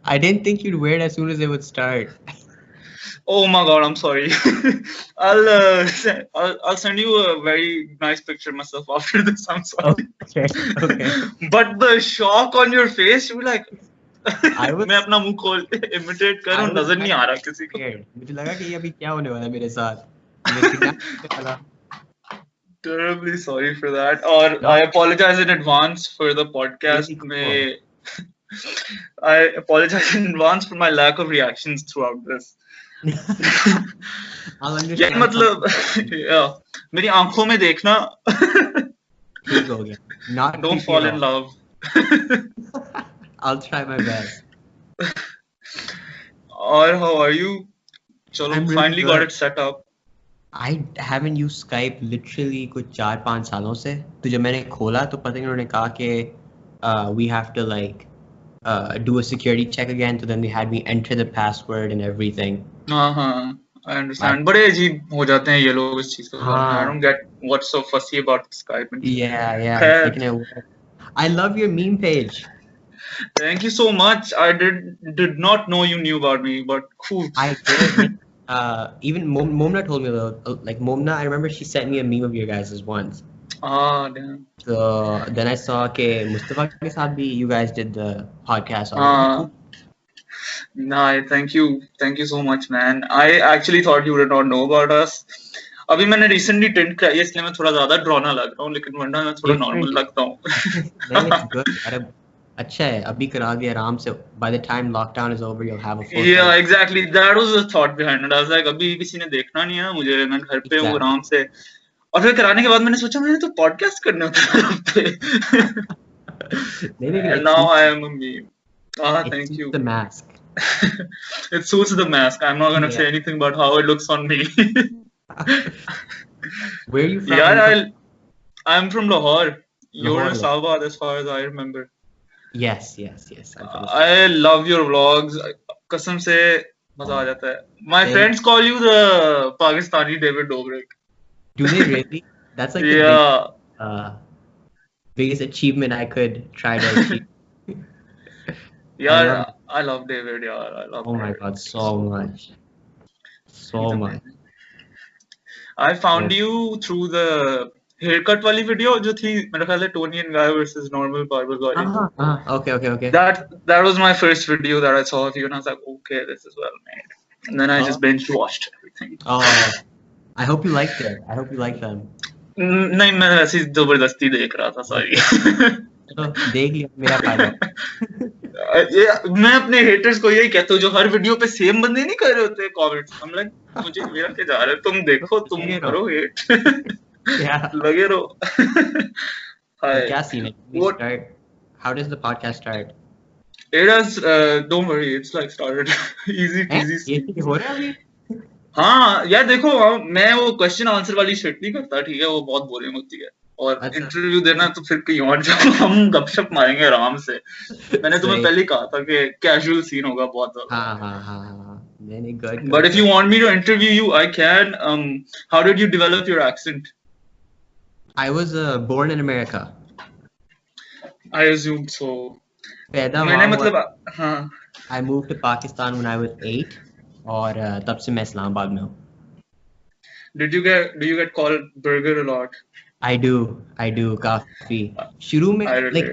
I didn't think you'd wear it as soon as it would start. Oh my god, I'm sorry. I'll send you a very nice picture of myself after this. I'm sorry. Okay. But the shock on your face, you were like, I was मैं अपना मुंह खोल के imitate कर रहा हूँ, नजर नहीं आ रहा किसी को. scared. मुझे लगा कि ये अभी क्या होने वाला है मेरे साथ. मुझे kidnap करने वाला. Terribly sorry for that. और I apologize in advance for the podcast. Really cool. में I apologize in advance for my lack of reactions throughout this. I'll ये understand. मतलब yeah, मेरी आंखों में देखना. ठीक हो गया. Not Don't creepy fall at in all. love. I'll try my best. Or how are you? चलो I'm really finally good. got it set up. I haven't used Skype literally कुछ 4-5 सालों से. तो जब मैंने खोला तो पता नहीं उन्होंने कहा कि we have to like do a security check again. So then they had me enter the password and everything. हाँ, I understand. बड़े अजीब हो जाते हैं ये लोग इस चीज को. I don't get what's so fussy about Skype. Yeah. खैर, Taking it away. I love your meme page. thank you so much. I did not know you knew about me, but cool. I did. Even Momina told me though. Like Momina, I remember she sent me a meme of your guys' once. Ah, damn. So then I saw कि Mustafa के साथ भी you guys did the podcast. I was like, Ah, cool. nah, thank you so much, man. I actually thought you did not know about us. अभी मैंने recently tent किया इसलिए मैं थोड़ा ज्यादा ड्रोना लग रहा हूँ, लेकिन वरना मैं थोड़ा नॉर्मल लगता हूँ. नहीं, it's good. अरे अच्छा है, अभी करा दिया आराम से. By the time lockdown is over, you'll have a full. Yeah, exactly. That was the thought behind it. I was like, अभी किसी ने देखना नहीं है मुझे, मैं घर पे हूँ आराम से. और फिर कराने के बाद मैंने सोचा मैंने तो पॉडकास्ट करना था. And now I am a meme. Thank you. The mask. It suits the mask. I'm not gonna say anything about how it looks on me. Where are you from? Yeah, I'm from Lahore. You're in Lahore. Islamabad, as far as I remember. Yes. I love your vlogs. कसम से मजा आ जाता है. My friends call you the Pakistani David Dobrik. Do they really? That's like the biggest achievement I could try to achieve. Yeah, I love David. Yeah, I love. Oh my god, so much. I found you through the haircut wali video जो थी मेरा ख्याल है Tony and Guy versus normal barber guy. Okay. That was my first video that I saw of you, and I was like, okay, this is well made. And then I just binge watched everything. I hope you liked it. I hope you liked them. नहीं, मैं ऐसी जबरदस्ती देख रहा था, sorry. तो देख लिया, मेरा फायदा. मैं अपने haters को यही कहता हूँ जो हर वीडियो पे सेम बंदे नहीं कर रहे होते comments. I'm like, मुझे मेरा क्या जा रहा है, तुम देखो, तुम करो hate. लगे रहो. क्या scene है? How does the podcast start? It has, don't worry, it's like started. Easy peasy. ये हो रहा है अभी? हाँ यार देखो, मैं वो क्वेश्चन आंसर वाली शिट नहीं करता, ठीक है, वो बहुत बोरिंग होती है. और इंटरव्यू देना तो फिर कहीं और जाओ, हम गपशप मारेंगे आराम से. मैंने तुम्हें पहले ही कहा था कि कैजुअल सीन होगा बहुत ज्यादा. हाँ. Good. But if you want me to interview you, I can. How did you develop your accent? I was born in America. I assumed so. मैंने मतलब हाँ. I moved to Pakistan when I was 8 और तब से मैं इस्लामाबाद में हूँ. Do you get called burger a lot? I do काफी. शुरू में like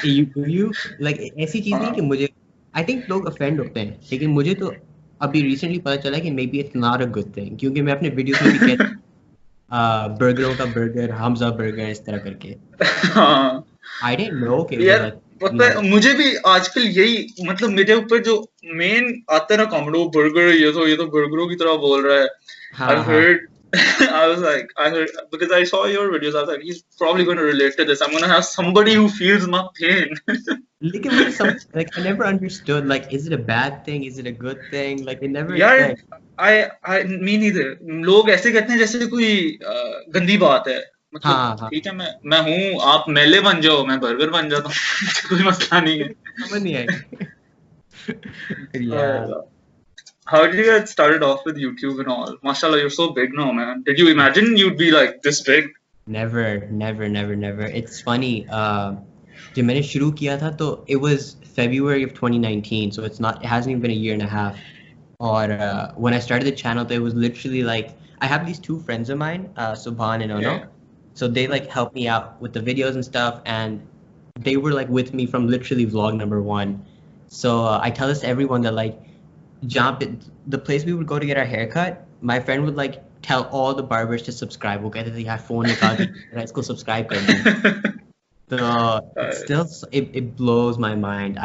you like ऐसी चीज नहीं कि मुझे I think लोग offend होते हैं, लेकिन मुझे तो अभी recently पता चला कि maybe it's not a good thing, क्योंकि मैं अपने वीडियोस में भी कहता बर्गरों का बर्गर, हमजा बर्गर इस तरह करके. I didn't know कि पता है मुझे भी आजकल यही, मतलब मेरे ऊपर जो मेन आता है ना कमेंट, वो बर्गर ये तो बर्गरों की तरह बोल रहा है. I heard because I saw your videos, I was like, he's probably going to relate to this. I'm going to have somebody who feels my pain. Like I never understood, like, is it a bad thing? Is it a good thing? Like, they never. यार, I me neither. लोग ऐसे कहते हैं जैसे कोई गंदी बात है. मतलब ठीक है, मैं हूँ, आप मेले बन जाओ, मैं बर्गर बन जाता हूँ. कोई मसला नहीं है. समझ नहीं आई. how did you get started off with YouTube and all? Mashallah, you're so big now, man. Did you imagine you'd be like this big? Never. It's funny. जब मैंने शुरू किया था तो it was February of 2019, so it hasn't even been a year and a half. Or when I started the channel, it was literally like I have these two friends of mine, Subhan and Ono. Yeah. So they like helped me out with the videos and stuff, and they were like with me from literally vlog number 1. So I tell this to everyone that like the place we would go to get our haircut, my friend would like tell all the barbers to subscribe. वो कहते थे यार phone निकाल के इसको subscribe कर दो. So it blows my mind.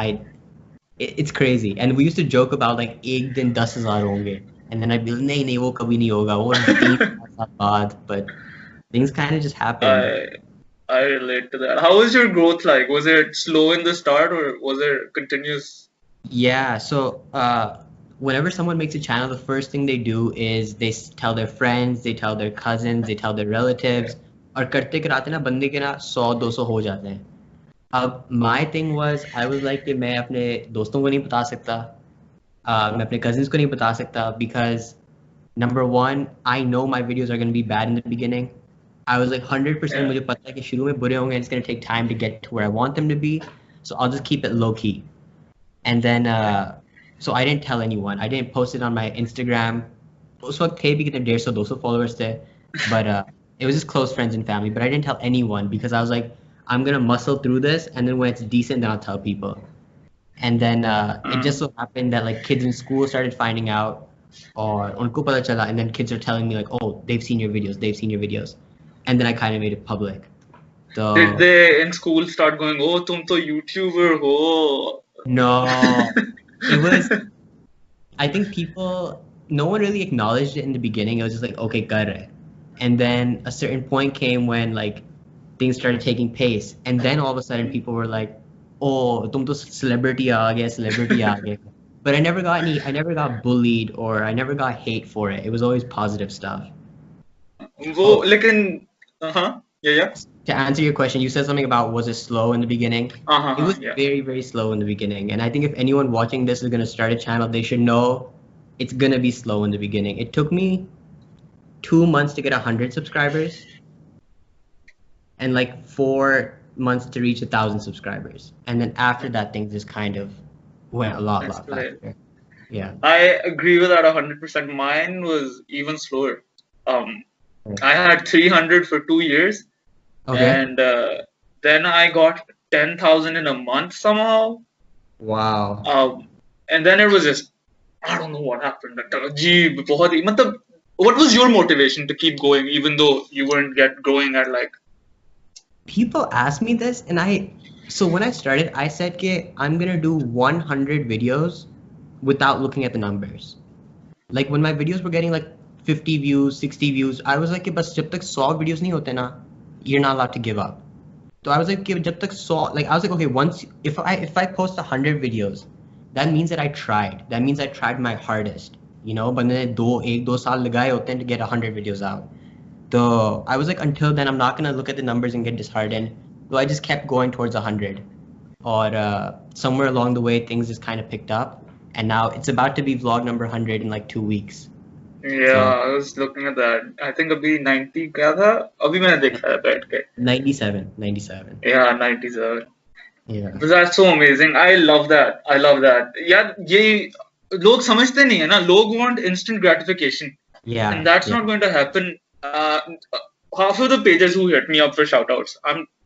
It's crazy. And we used to joke about like एक दिन 10,000 होंगे, and then I'd be like नहीं वो कभी नहीं होगा, वो 3 साल बाद. But things kind of just happen. I relate to that. How was your growth like? Was it slow in the start or was it continuous? Yeah, so whenever someone makes a channel, the first thing they do is they tell their friends, they tell their cousins, they tell their relatives, और करते कराते ना बंदे के ना 100-200 हो जाते हैं. अब my thing was I was like कि मैं अपने दोस्तों को नहीं बता सकता, मैं अपने cousins को नहीं बता सकता, because number one, I know my videos are going to be bad in the beginning. I was like 100% मुझे पता है कि शुरू में बुरे होंगे, and it's going to take time to get to where I want them to be, so I'll just keep it low key. And then so I didn't tell anyone. I didn't post it on my Instagram. उस वक्त थे भी कितने 150-200 followers थे, but it was just close friends and family. But I didn't tell anyone because I was like, I'm gonna muscle through this, and then when it's decent, then I'll tell people. And then it just so happened that like kids in school started finding out, or उनको पता चला, and then kids are telling me like, oh, they've seen your videos, and then I kind of made it public. So did they in school start going, oh, tum to YouTuber ho? No, it was. I think no one really acknowledged it in the beginning. It was just like, okay, kar rahe. And then a certain point came when like things started taking pace, and then all of a sudden people were like, oh, tum to celebrity aa gaya. But I never got bullied, or I never got hate for it. It was always positive stuff. Yeah. To answer your question, you said something about was it slow in the beginning? It was very, very slow in the beginning. And I think if anyone watching this is going to start a channel, they should know it's going to be slow in the beginning. It took me 2 months to get 100 subscribers, and like 4 months to reach 1,000 subscribers. And then after that, things just kind of went a lot faster. Yeah. I agree with that 100%. Mine was even slower. I had 300 for 2 years. Okay. And then I got 10,000 in a month somehow. Wow. And then it was just, I don't know what happened. What was your motivation to keep going even though you weren't growing at like... People ask me this, and so when I started, I said that I'm going to do 100 videos without looking at the numbers. Like when my videos were getting like 50 views, 60 views, I was like, बस जब तक 100 videos नहीं होते ना, you're not allowed to give up. So I was like, जब तक 100, like I was like, okay, once if I post 100 videos, that means that I tried. That means I tried my hardest, you know. But मैंने 1-2 साल लगाए होते हैं to get 100 videos out. So I was like, until then, I'm not gonna look at the numbers and get disheartened. So I just kept going towards 100. Or somewhere along the way, things just kind of picked up, and now it's about to be vlog number 100 in like 2 weeks. Yeah, so, I was looking at that. I think अभी 90 क्या था? अभी मैंने देखा है बैठ के. 97. Yeah, 97. Yeah. But that's so amazing. I love that. यार ये लोग समझते नहीं है ना. लोग want instant gratification. Yeah. And that's not going to happen. Half of the pages who hit me up for shoutouts,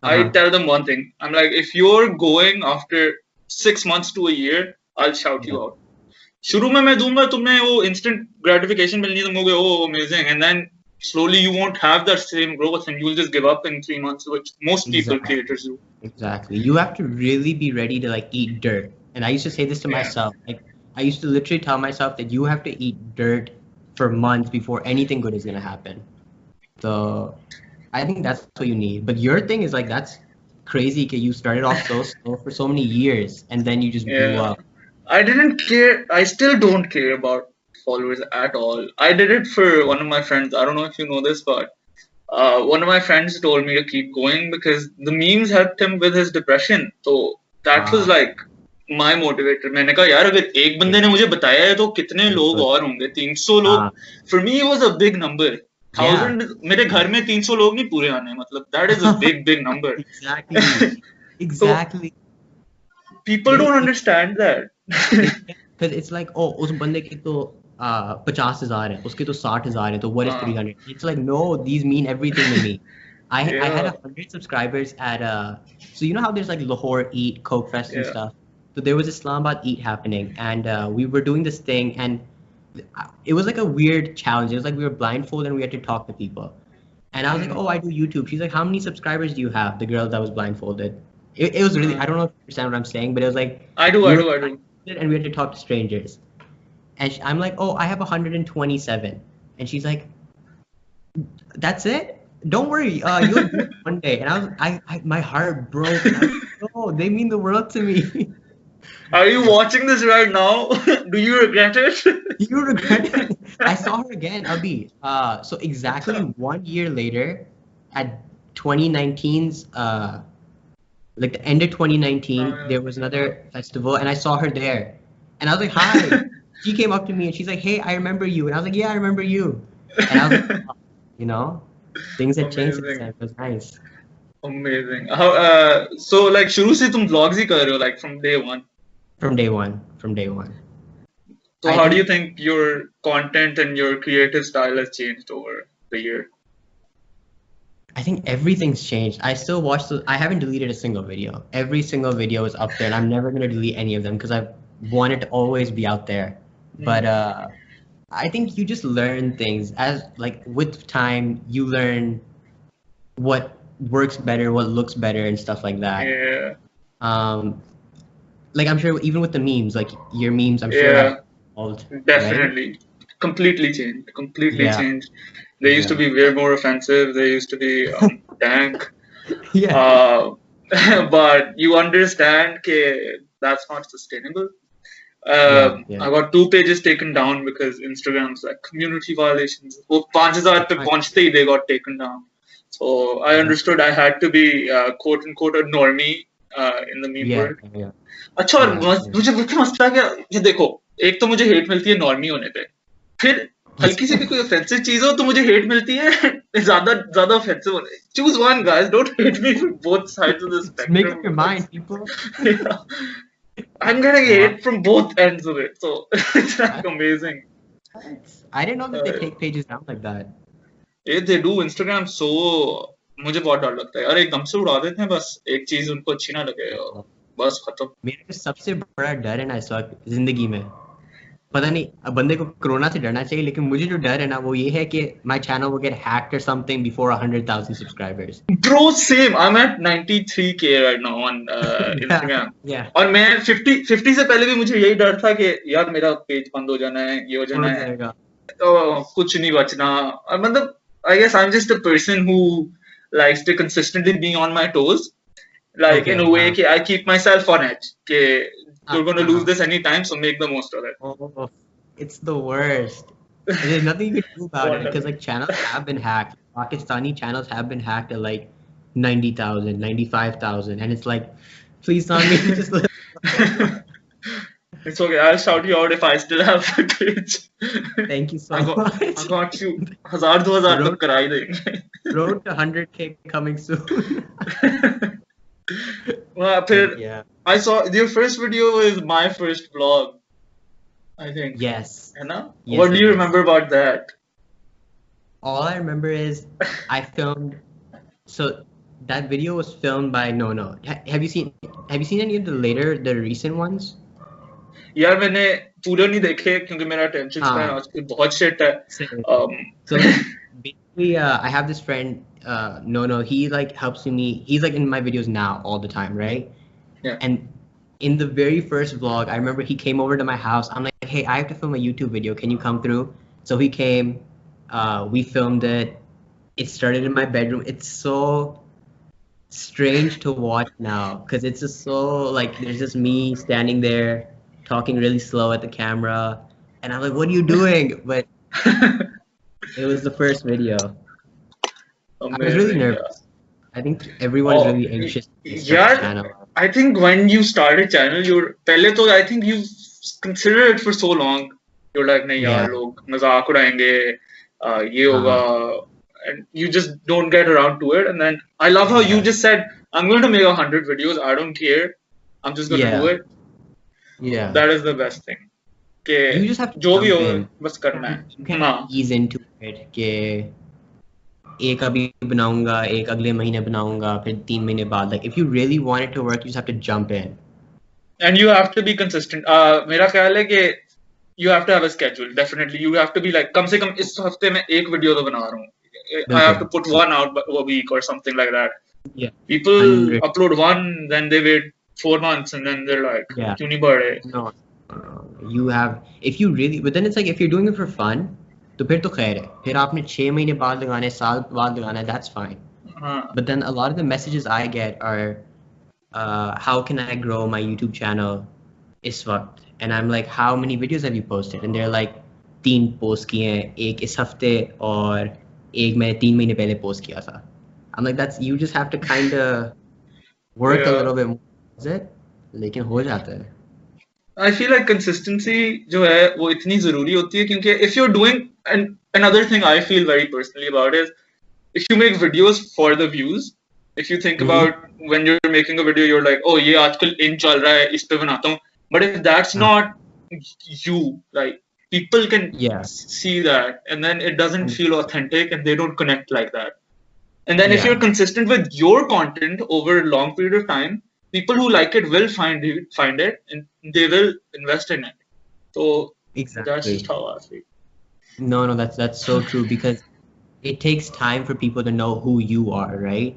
I tell them one thing. I'm like, if you're going after 6 months to a year, I'll shout you out. शुरू में मैं दूंगा, तुमने वो instant gratification मिलनी, तुम कहोगे oh amazing, and then slowly you won't have that same growth and you'll just give up in 3 months, which most people creators do. Exactly. You have to really be ready to like eat dirt. And I used to say this to myself. Like I used to literally tell myself that you have to eat dirt for months before anything good is gonna happen. So I think that's what you need. But your thing is like that's crazy because you started off so slow for so many years and then you just blew up. I didn't care. I still don't care about followers at all. I did it for one of my friends. I don't know if you know this, but one of my friends told me to keep going because the memes helped him with his depression. So that was like my motivator. मैंने कहा यार अगर एक बंदे ने मुझे बताया है तो कितने लोग और होंगे? 300 लोग. For me it was a big number. 1000 मेरे घर में 300 लोग नहीं पूरे आने, मतलब that is a big number. Exactly. People don't understand that. Because it's like, oh, उस बंदे की तो 50,000 है, उसके तो 60,000 है, तो what is 300? It's like, no, these mean everything to me. I had 100 subscribers at so you know how there's like Lahore Eat, Coke Fest and stuff. So there was Islamabad Eat happening, and we were doing this thing, and it was like a weird challenge. It was like we were blindfolded and we had to talk to people. And I was like, oh, I do YouTube. She's like, how many subscribers do you have? The girl that was blindfolded. It was really, I don't know if you understand what I'm saying, but it was like, I do. And we had to talk to strangers. And I'm like, oh, I have 127. And she's like, that's it? Don't worry, you'll do it one day. And I my heart broke. I was like, oh, they mean the world to me. Are you watching this right now? Do you regret it? You regret it? I saw her again, Abhi. So exactly 1 year later, at 2019's, like the end of 2019, there was another festival, and I saw her there. And I was like, hi. She came up to me and she's like, hey, I remember you. And I was like, yeah, I remember you. And I was like, oh, you know? Things had changed since then. It was nice. Amazing. How so like शुरू से तुम vlogs ही कर रहे हो, like from day one? From day one. So how do you think your content and your creative style has changed over the year? I think everything's changed. I still watch I haven't deleted a single video. Every single video is up there, and I'm never gonna delete any of them because I want it to always be out there. But I think you just learn things as like with time. You learn what works better, what looks better, and stuff like that. Yeah. Like I'm sure even with the memes, like your memes, I'm sure have evolved. Definitely, right? Completely changed. They used to be way more offensive. They used to be dank. But you understand that that's not sustainable. I got 2 pages taken down because Instagram's like community violations. वो 5,000 पे पहुंचते ही they got taken down. So I understood I had to be quote unquote a normie in the meme world. अच्छा, और मुझे मसला क्या, ये देखो, एक तो मुझे हेट मिलती है नॉर्मी होने पे, फिर हल्की सी भी कोई ऑफेंसिव चीज हो तो मुझे हेट मिलती है ज्यादा ऑफेंसिव होने. Choose one, guys. Don't hate me from both sides of the spectrum. Make up your mind, people. I'm getting hate from both ends of it, so it's like amazing. I didn't know that they take pages down like that. Yeah, they do. Instagram so मुझे बहुत डर लगता है यार, एकदम से उड़ा देते हैं, बस एक चीज उनको अच्छी ना लगे बस खत्म. मेरा सबसे बड़ा डर है ना इस वक्त जिंदगी में, पता नहीं बंदे को कोरोना से डरना चाहिए, लेकिन मुझे जो डर है ना वो ये है कि my channel will get hacked or something before 100,000 subscribers. Bro, same. I'm at 93K right now on Instagram. और मैं 50 से पहले भी मुझे यही डर था कि यार मेरा पेज बंद हो जाना है, ये हो जाना है, तो कुछ नहीं बचना. मतलब I guess I'm just a person who likes to consistently be on my toes. Like in a way कि I keep myself on edge कि you're going to lose this anytime, so make the most of it. Oh, it's the worst. There's nothing you can do about it because like channels have been hacked. Pakistani channels have been hacked at like 90,000, 95,000, and it's like, please tell me just live. It's okay. I'll shout you out if I still have footage. Thank you so much. I got you. 1,000-2,000 तक करा ही देंगे. Road to 100K coming soon. Well, I saw your first video is my first vlog, I think. Yes. Yes, what do you remember about that? All I remember is I filmed. So that video was filmed by No. Have you seen any of the recent ones? यार मैंने पूरा नहीं देखे क्योंकि मेरा attention span आजकल बहुत shit है. So basically, I have this friend. No, he like helps me. He's like in my videos now all the time, right? Yeah. And in the very first vlog, I remember he came over to my house. I'm like, hey, I have to film a YouTube video. Can you come through? So he came. We filmed it. It started in my bedroom. It's so strange to watch now because it's just so like there's just me standing there talking really slow at the camera, and I'm like, what are you doing? But it was the first video. Amazing, I was really nervous. I think everyone is really anxious to start the channel. I think when you start a channel, पहले तो I think you consider it for so long. You're like, नहीं यार लोग मजाक उड़ाएंगे, ये होगा, and you just don't get around to it. And then I love how you just said, I'm going to make 100 videos. I don't care. I'm just going to do it. Yeah. That is the best thing. You just have to जो भी हो बस करना है. You can ease into it कि एक अभी बनाऊंगा, एक अगले महीने बनाऊंगा, फिर 3 महीने बाद. Like if you really want it to work, you just have to jump in. And you have to be consistent. मेरा ख्याल है कि you have to have a schedule. Definitely, you have to be like कम से कम इस हफ्ते में एक video तो बना रहा हूँ. I have to put one out a week or something like that. Yeah. People upload one, then they wait 4 months, and then they're like, क्यों नहीं बढ़ रहे? No. You have, if you really, but then it's like if you're doing it for fun, तो फिर तो खैर है. फिर आपने 6 महीने बाद लगाने, साल बाद लगाना, that's fine. But then a lot of the messages I get are, how can I grow my YouTube channel इस वक्त? And I'm like, how many videos have you posted? And they're like, 3 post किए हैं, एक इस हफ्ते और एक मैंने 3 महीने पहले post किया था. I'm like, that's, you just have to kind of work a little bit more, is it? लेकिन हो जाता है. I feel like consistency जो है वो इतनी जरूरी होती है क्योंकि if you're doing, and another thing I feel very personally about is if you make videos for the views, if you think about when you're making a video, you're like, oh ये आजकल in चल रहा है, इस पे बनाता हूँ. But if that's not you, like people can see that, and then it doesn't feel authentic, and they don't connect like that. And then if you're consistent with your content over a long period of time, people who like it will find it, and they will invest in it. So that's just how I feel. No, that's so true, because it takes time for people to know who you are, right?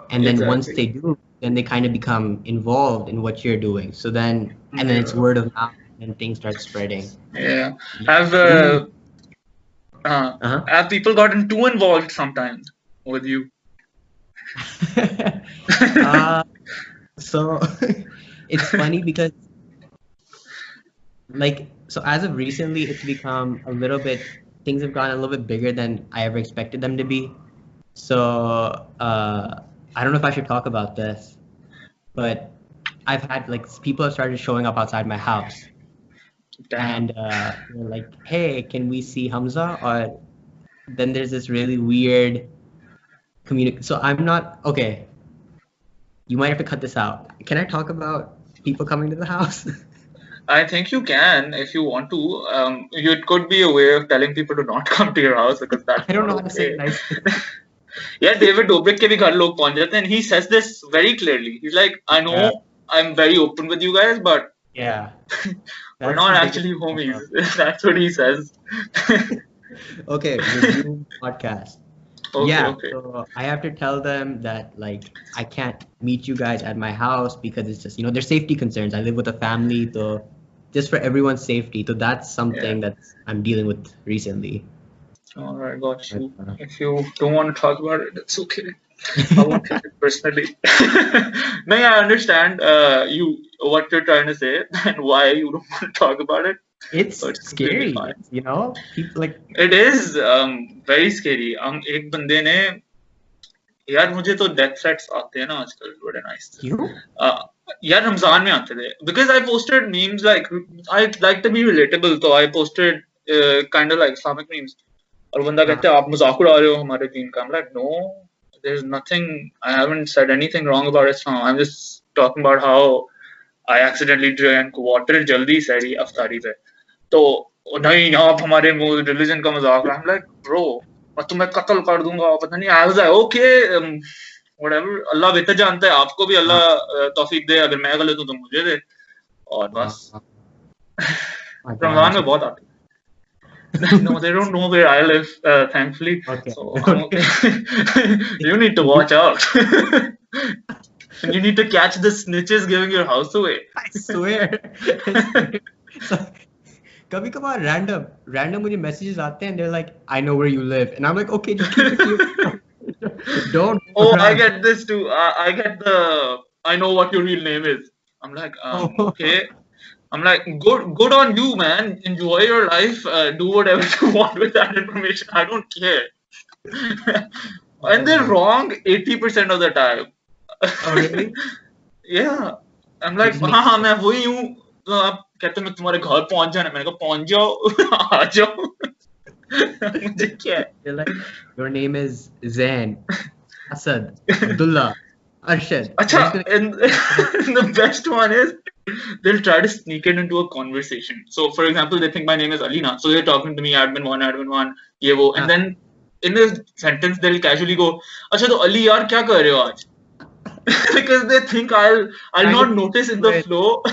And then once they do, then they kind of become involved in what you're doing. So then, and then it's word of mouth, and things start spreading. Yeah. Have people gotten too involved sometimes with you? So it's funny because like, so as of recently, it's become a little bit, things have gotten a little bit bigger than I ever expected them to be. So I don't know if I should talk about this, but I've had like people have started showing up outside my house. And they're like, hey, can we see Humza? Or then there's this really weird so I'm not, okay, you might have to cut this out. Can I talk about people coming to the house? I think you can if you want to. It could be a way of telling people to not come to your house, because that's I don't know how to say it nicely. Yeah, David Dobrik ke bhi ghar log pahunch jate, and he says this very clearly. He's like, I know I'm very open with you guys, but we're not actually homies. That's what he says. Okay, review podcast. Okay. So I have to tell them that like I can't meet you guys at my house because it's just, there's safety concerns. I live with a family, so just for everyone's safety. So that's something that I'm dealing with recently. All right, got you. If you don't want to talk about it, it's okay. I won't take it personally. No, I understand what you're trying to say and why you don't want to talk about it. It's scary, People like it is very scary. एक बंदे ने यार मुझे तो death threats आते हैं ना आजकल बड़े nice. यार रमजान में आते थे because I posted memes like I like to be relatable, so I posted kind of like Islamic memes. और बंदा कहते हैं आप मजाक उड़ा रहे हो हमारे दीन का. I'm like, no, there's nothing. I haven't said anything wrong about Islam. I'm just talking about how I accidentally drank water जल्दी सहरी अफ्तारी पे. तो नहीं आप हमारे रिलीजन का मजाक. I'm like, bro, मैं तुम्हें कत्ल कर दूंगा, पता नहीं. I was like, okay, whatever. अल्लाह बेहतर जानता है, आपको भी अल्लाह तौफीक दे, अगर मैं गलत हूँ तो मुझे दे. और बस रमजान में बहुत आते. No, they don't know where I live, thankfully. Okay. So, you need to watch out. And you need to catch the snitches giving your house away. I swear. So, कभी-कभार random मुझे messages आते हैं and they're like, I know where you live. And I'm like, okay, just keep it to yourself. Don't. Oh, I get this too. I get I know what your real name is. I'm like, okay. I'm like, good on you, man. Enjoy your life. Do whatever you want with that information. I don't care. And they're wrong 80% of the time. Oh, really? Yeah. I'm like, हाँ मैं वही हूँ. तो आप कहते मैं तुम्हारे घर पहुंच जाना. मैंने कहा पहुंच जाओ, आ जाओ. मुझे क्या है? They're like, your name is Zain, Asad, Abdullah, Arshad. Acha, and the best one is they'll try to sneak it into a conversation. So, for example, they think my name is Alina, so they're talking to me, admin one, ye wo, and then in a sentence they'll casually go, "Acha, to Ali yaar, kya kar rahe ho aaj?" Because they think I'll not notice in the flow,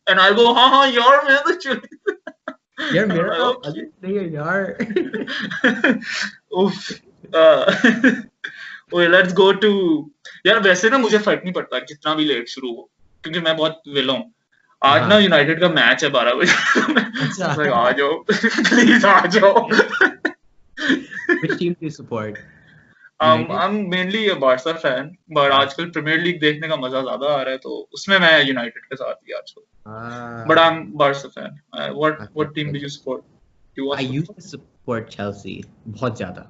and I'll go, "Ha ha, yaar, main to chul." Yaar, mera to Ali nahi hai, yaar. Oof. Okay, let's go to. यार वैसे ना मुझे फर्क नहीं पड़ता कितना भी late शुरू हो, क्योंकि मैं बहुत विला हूँ. आज ना यूनाइटेड का मैच है 12 बजे. आ जाओ प्लीज आ जाओ. Which team do you support? I'm mainly a Barca fan, but आजकल प्रीमियर लीग देखने का मजा ज्यादा आ रहा है, तो उसमें मैं यूनाइटेड के साथ ही आजकल. But I'm Barca fan. What team do you support? I used to support Chelsea बहुत ज्यादा.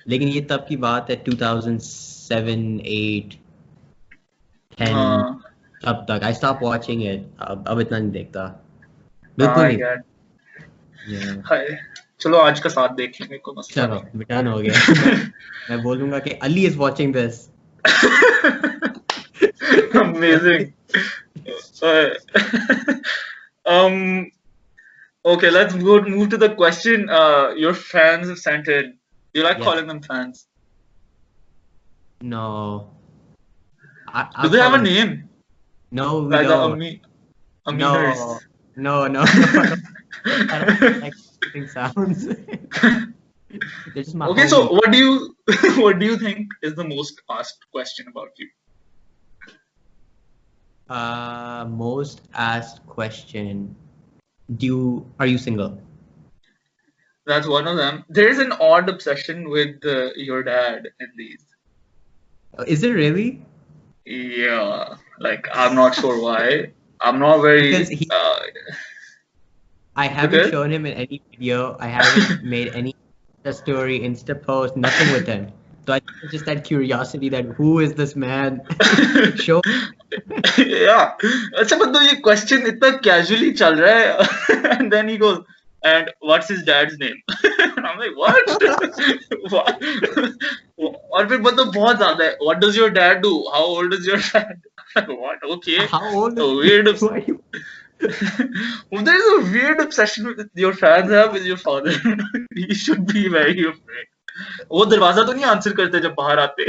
लेकिन ये तब की बात है 2007, 8, 10 तब तक. I stopped watching it. अब इतना नहीं देखता. बिल्कुल नहीं. चलो आज का साथ देख लेंगे, कोई मसला नहीं. चलो रिटर्न हो गया. मैं बोलूंगा कि Ali is watching this. Amazing. Okay, let's move to the question your fans have sent in. Do you like calling them fans? No. Do they have a name? No, we like don't. Aminers. No. I don't like thing sounds. Okay, so what do you think is the most asked question about you? Most asked question. Are you single? That's one of them. There is an odd obsession with your dad in these. Is it really? Yeah, like I'm not sure why. I'm not very. I haven't shown him in any video. I haven't made any story, Insta post, nothing with him. So I think it's just that curiosity that who is this man? Show. Yeah. अच्छा but ये question इतना casually चल रहा है, and then he goes, and what's his dad's name? And I'm like, what? What? और फिर मतलब बहुत ज़्यादा है. What does your dad do? How old is your dad? What? Okay. How old is weird. There is a weird obsession with your fans have with your father. He should be very afraid. वो दरवाजा तो नहीं answer करते जब बाहर आते.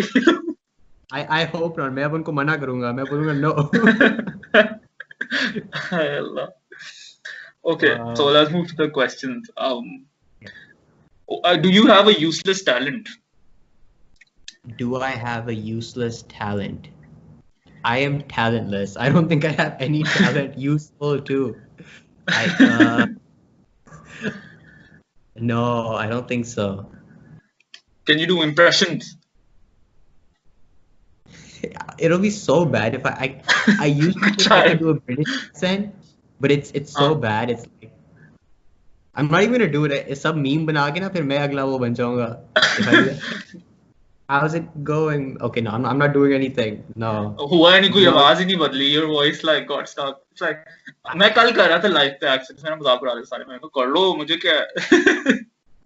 I hope not. मैं अब उनको मना करूँगा. मैं बोलूँगा no. Allah. Okay, so let's move to the questions. Do you have a useless talent? Do I have a useless talent? I am talentless. I don't think I have any talent useful too. No, I don't think so. Can you do impressions? It'll be so bad if I usually try to do a British accent, but it's so bad. It's like I'm not even gonna do it. It's some meme बना के ना फिर मैं अगला वो बन जाऊँगा. How's it going? Okay, no, I'm not doing anything. No. हुआ नहीं, कोई आवाज ही नहीं बदली. Your voice like got stuck. It's like मैं कल कर रहा था live पे accent. मैंने मजाक उड़ा दिया सारे. मैंने कहा कर लो, मुझे क्या है.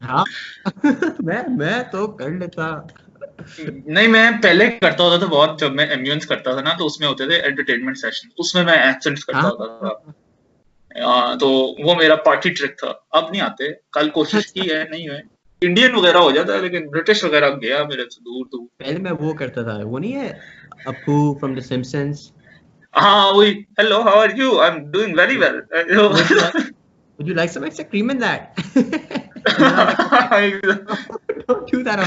हाँ. मैं तो कर लेता. नहीं, मैं पहले करता होता था बहुत. जब मैं एम्यूएंस करता था ना, तो उसमें होते थे एंटरटेनमेंट सेशन. उसमें मैं एक्सेंट्स करता होता था. तो वो मेरा पार्टी ट्रिक था. अब नहीं आते. कल कोशिश की है, नहीं है. इंडियन वगैरह हो जाता है, लेकिन ब्रिटिश वगैरह गया मेरे से दूर. पहले मैं वो करता था. वो नहीं है अपू फ्रॉम द सिम्पसंस? हाँ वही. Hello, how are you? I am doing very well. Would you like some extra cream in that? Don't do that.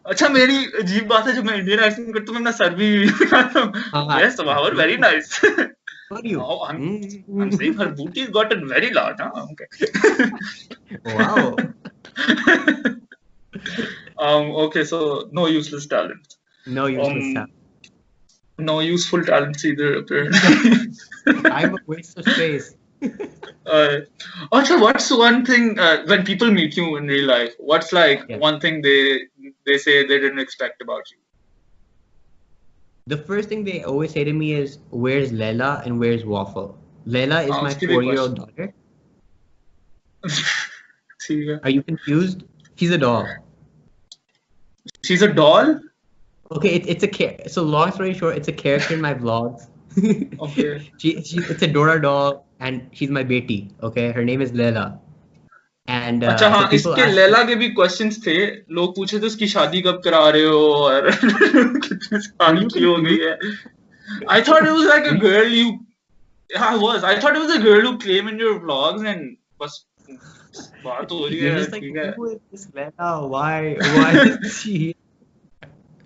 अच्छा, मेरी अजीब बात है, जब मैं इंडियन एक्सेंट करता हूँ मैं अपना सर भी दिखाता हूँ. Yes, wow, very nice. What are you? Oh, I'm saying her booty's gotten very large. Huh? Okay. Wow. Okay, so no useless talent. No useless talent. No useful talents either, apparently. I'm a waste of space. Also, what's one thing when people meet you in real life? What's like one thing they say they didn't expect about you? The first thing they always say to me is, "Where's Laila and where's Waffle?" Laila is my उसकी भी 4-year-old daughter. ठीक है. Are you confused? She's a doll. She's a doll? Okay, it's so long story short, it's a character in my vlogs. Okay. It's a Dora doll, and she's my beti. Okay, her name is Laila. And अच्छा हाँ, so people इसके ask, Laila के भी questions थे. लोग पूछे थे उसकी शादी कब करा रहे हो और कितने साल की हो गई है. I thought it was like a girl you. Yeah, I thought it was a girl who came in your vlogs and बस बात हो रही you're है. just like, ठीक है. who is this Laila? Why is she?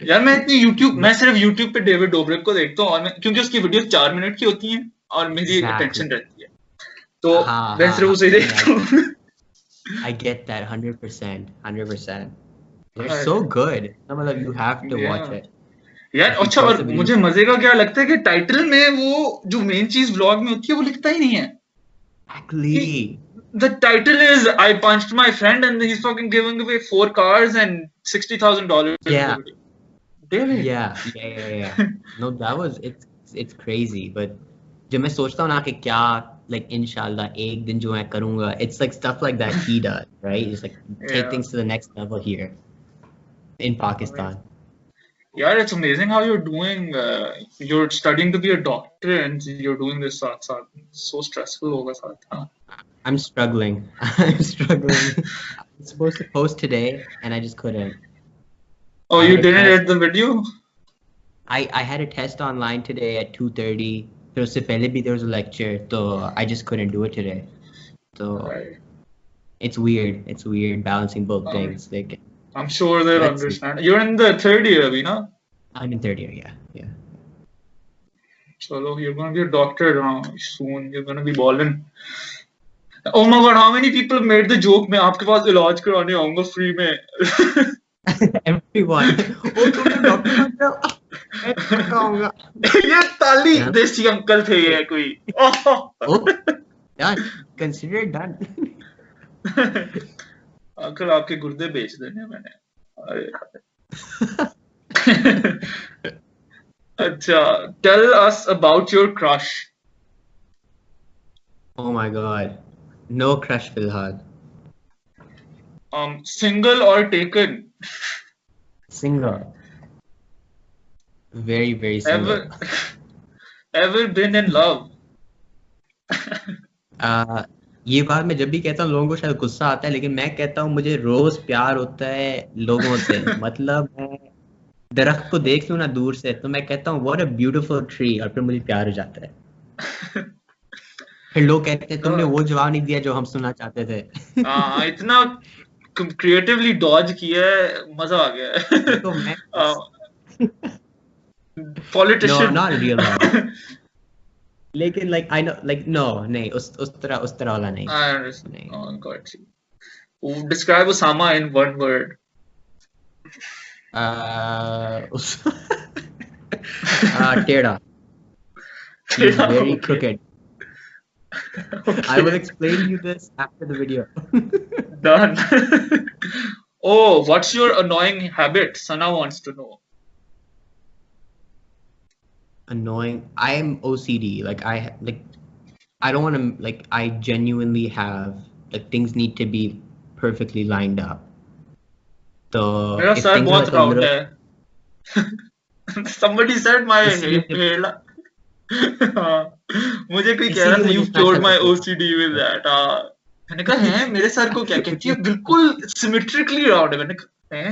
यार मैं सिर्फ YouTube पे डेविड डोब्रिक को देखता हूँ, और क्योंकि उसकी वीडियो 4 मिनट की होती हैं और मेरी अटेंशन रहती है, तो मैं सिर्फ उसे देखता हूँ. I get that 100%. They're so good. मतलब you have to watch it. यार अच्छा, और मुझे मजे का क्या लगता है कि टाइटल में वो जो मेन चीज व्लॉग में होती है वो लिखता ही नहीं है. Exactly. The title is I punched my friend and he's fucking giving away 4 cars and $60,000. Yeah. David. Yeah. No, it's crazy. But जब मैं सोचता हूँ ना कि क्या like inshallah एक दिन जो मैं करूँगा, it's like stuff like that he does, right? It's like take things to the next level here in Pakistan. Yeah, it's amazing how you're doing. You're studying to be a doctor and you're doing this. So stressful होगा साथ. I'm struggling. I'm supposed to post today and I just couldn't. Oh, you didn't edit the video? I had a test online today at 2:30. So उससे पहले भी there was a lecture, so I just couldn't do it today. So it's weird balancing both things. Like, I'm sure they'll understand. You're in the 3rd year, Abhi, I'm in 3rd year, yeah. Chalo, you're gonna be a doctor soon. You're gonna be balling. Oh my god, how many people made the joke मैं आपके पास इलाज कराने आऊँगा free में. Everyone. Oh, तुम doctor बन जाओ. ये ताली देसी अंकल थे ये कोई. Oh, done. Consider it done. Uncle आपके गुर्दे बेच देने मैंने. अच्छा, tell us about your crush. Oh my god, no crush फिलहाल. Single or taken? Single. Very single. Ever been in love? ये बात मैं जब भी कहता हूँ लोगों को शायद गुस्सा आता है, लेकिन मैं कहता हूँ मुझे रोज प्यार होता है लोगों से. मतलब मैं दरख्त को देख लूँ ना दूर से तो मैं कहता हूँ what a beautiful tree, और फिर मुझे प्यार हो जाता है. फिर लोग कहते हैं तुमने वो जवाब नहीं दिया जो हम सुनना चाहते थे. इतना क्रिएटिवली डॉज किया है, मजा आ गया है. तो मैं politician. No, not real love. लेकिन like I know like no नहीं उस तरह वाला नहीं. I understand. Oh, got you. Describe Usama in one word. टेढ़ा. He's very crooked. Okay. I will explain you this after the video. Done. Oh, what's your annoying habit? Sana wants to know. Annoying. I am OCD. Like I don't want to like. I genuinely have like things need to be perfectly lined up. So मेरा sir बहुत round है. Somebody said my hair. मुझे कोई कह रहा था you cured my OCD with that. मैंने कहा है मेरे सर को क्या कहती है, बिल्कुल सिमेट्रिकली राउंड है. मैंने कहा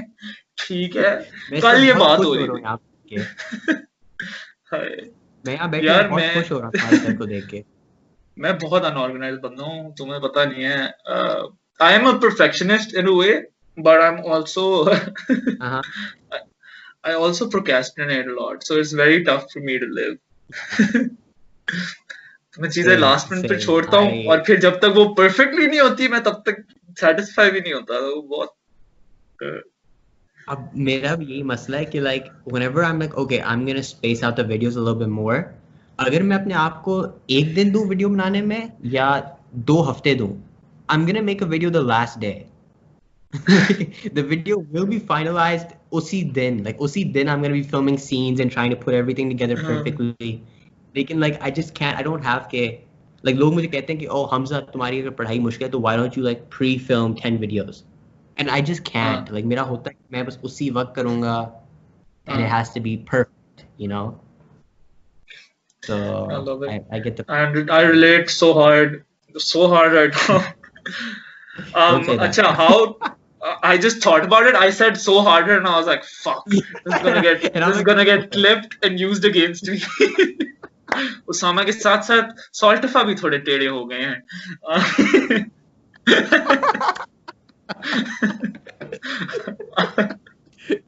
ठीक है, कल ये बात हो रही थी. मैं यहाँ बैठ के बहुत खुश हो रहा था सर को देख के. मैं बहुत अनऑर्गेनाइज्ड बंदा हूँ, तुम्हें पता नहीं है. I am a perfectionist in a way, but I'm also I also procrastinate a lot, so it's very tough for me to live. मैं चीजें लास्ट मिनट पे छोड़ता हूँ और फिर जब तक वो परफेक्टली नहीं होती मैं तब तक सेटिस्फाई भी नहीं होता. तो बहुत अब मेरा भी यही मसला है कि like whenever I'm like okay I'm gonna space out the videos a little bit more, अगर मैं अपने आप को एक दिन दूं वीडियो बनाने में या 2 हफ्ते दूं, I'm gonna make a video the last day. The video will be finalized usi din. Like usi din I'm gonna be filming scenes and trying to put everything together perfectly. लेकिन like I just can't, I don't have के like लोग मुझे कहते हैं कि oh Hamza तुम्हारी अगर पढ़ाई मुश्किल है तो why don't you like pre-film 10 videos, and I just can't. Like मेरा होता है मैं बस उसी वक्त करूँगा and it has to be perfect, you know. So I love it. I get the And I relate so hard right now. Don't say that. Acha, how I just thought about it. I said so hard and I was like, fuck, this is gonna get clipped and used against me. Usama के साथ साथ सॉल्टफा भी थोड़े टेढ़े हो गए हैं.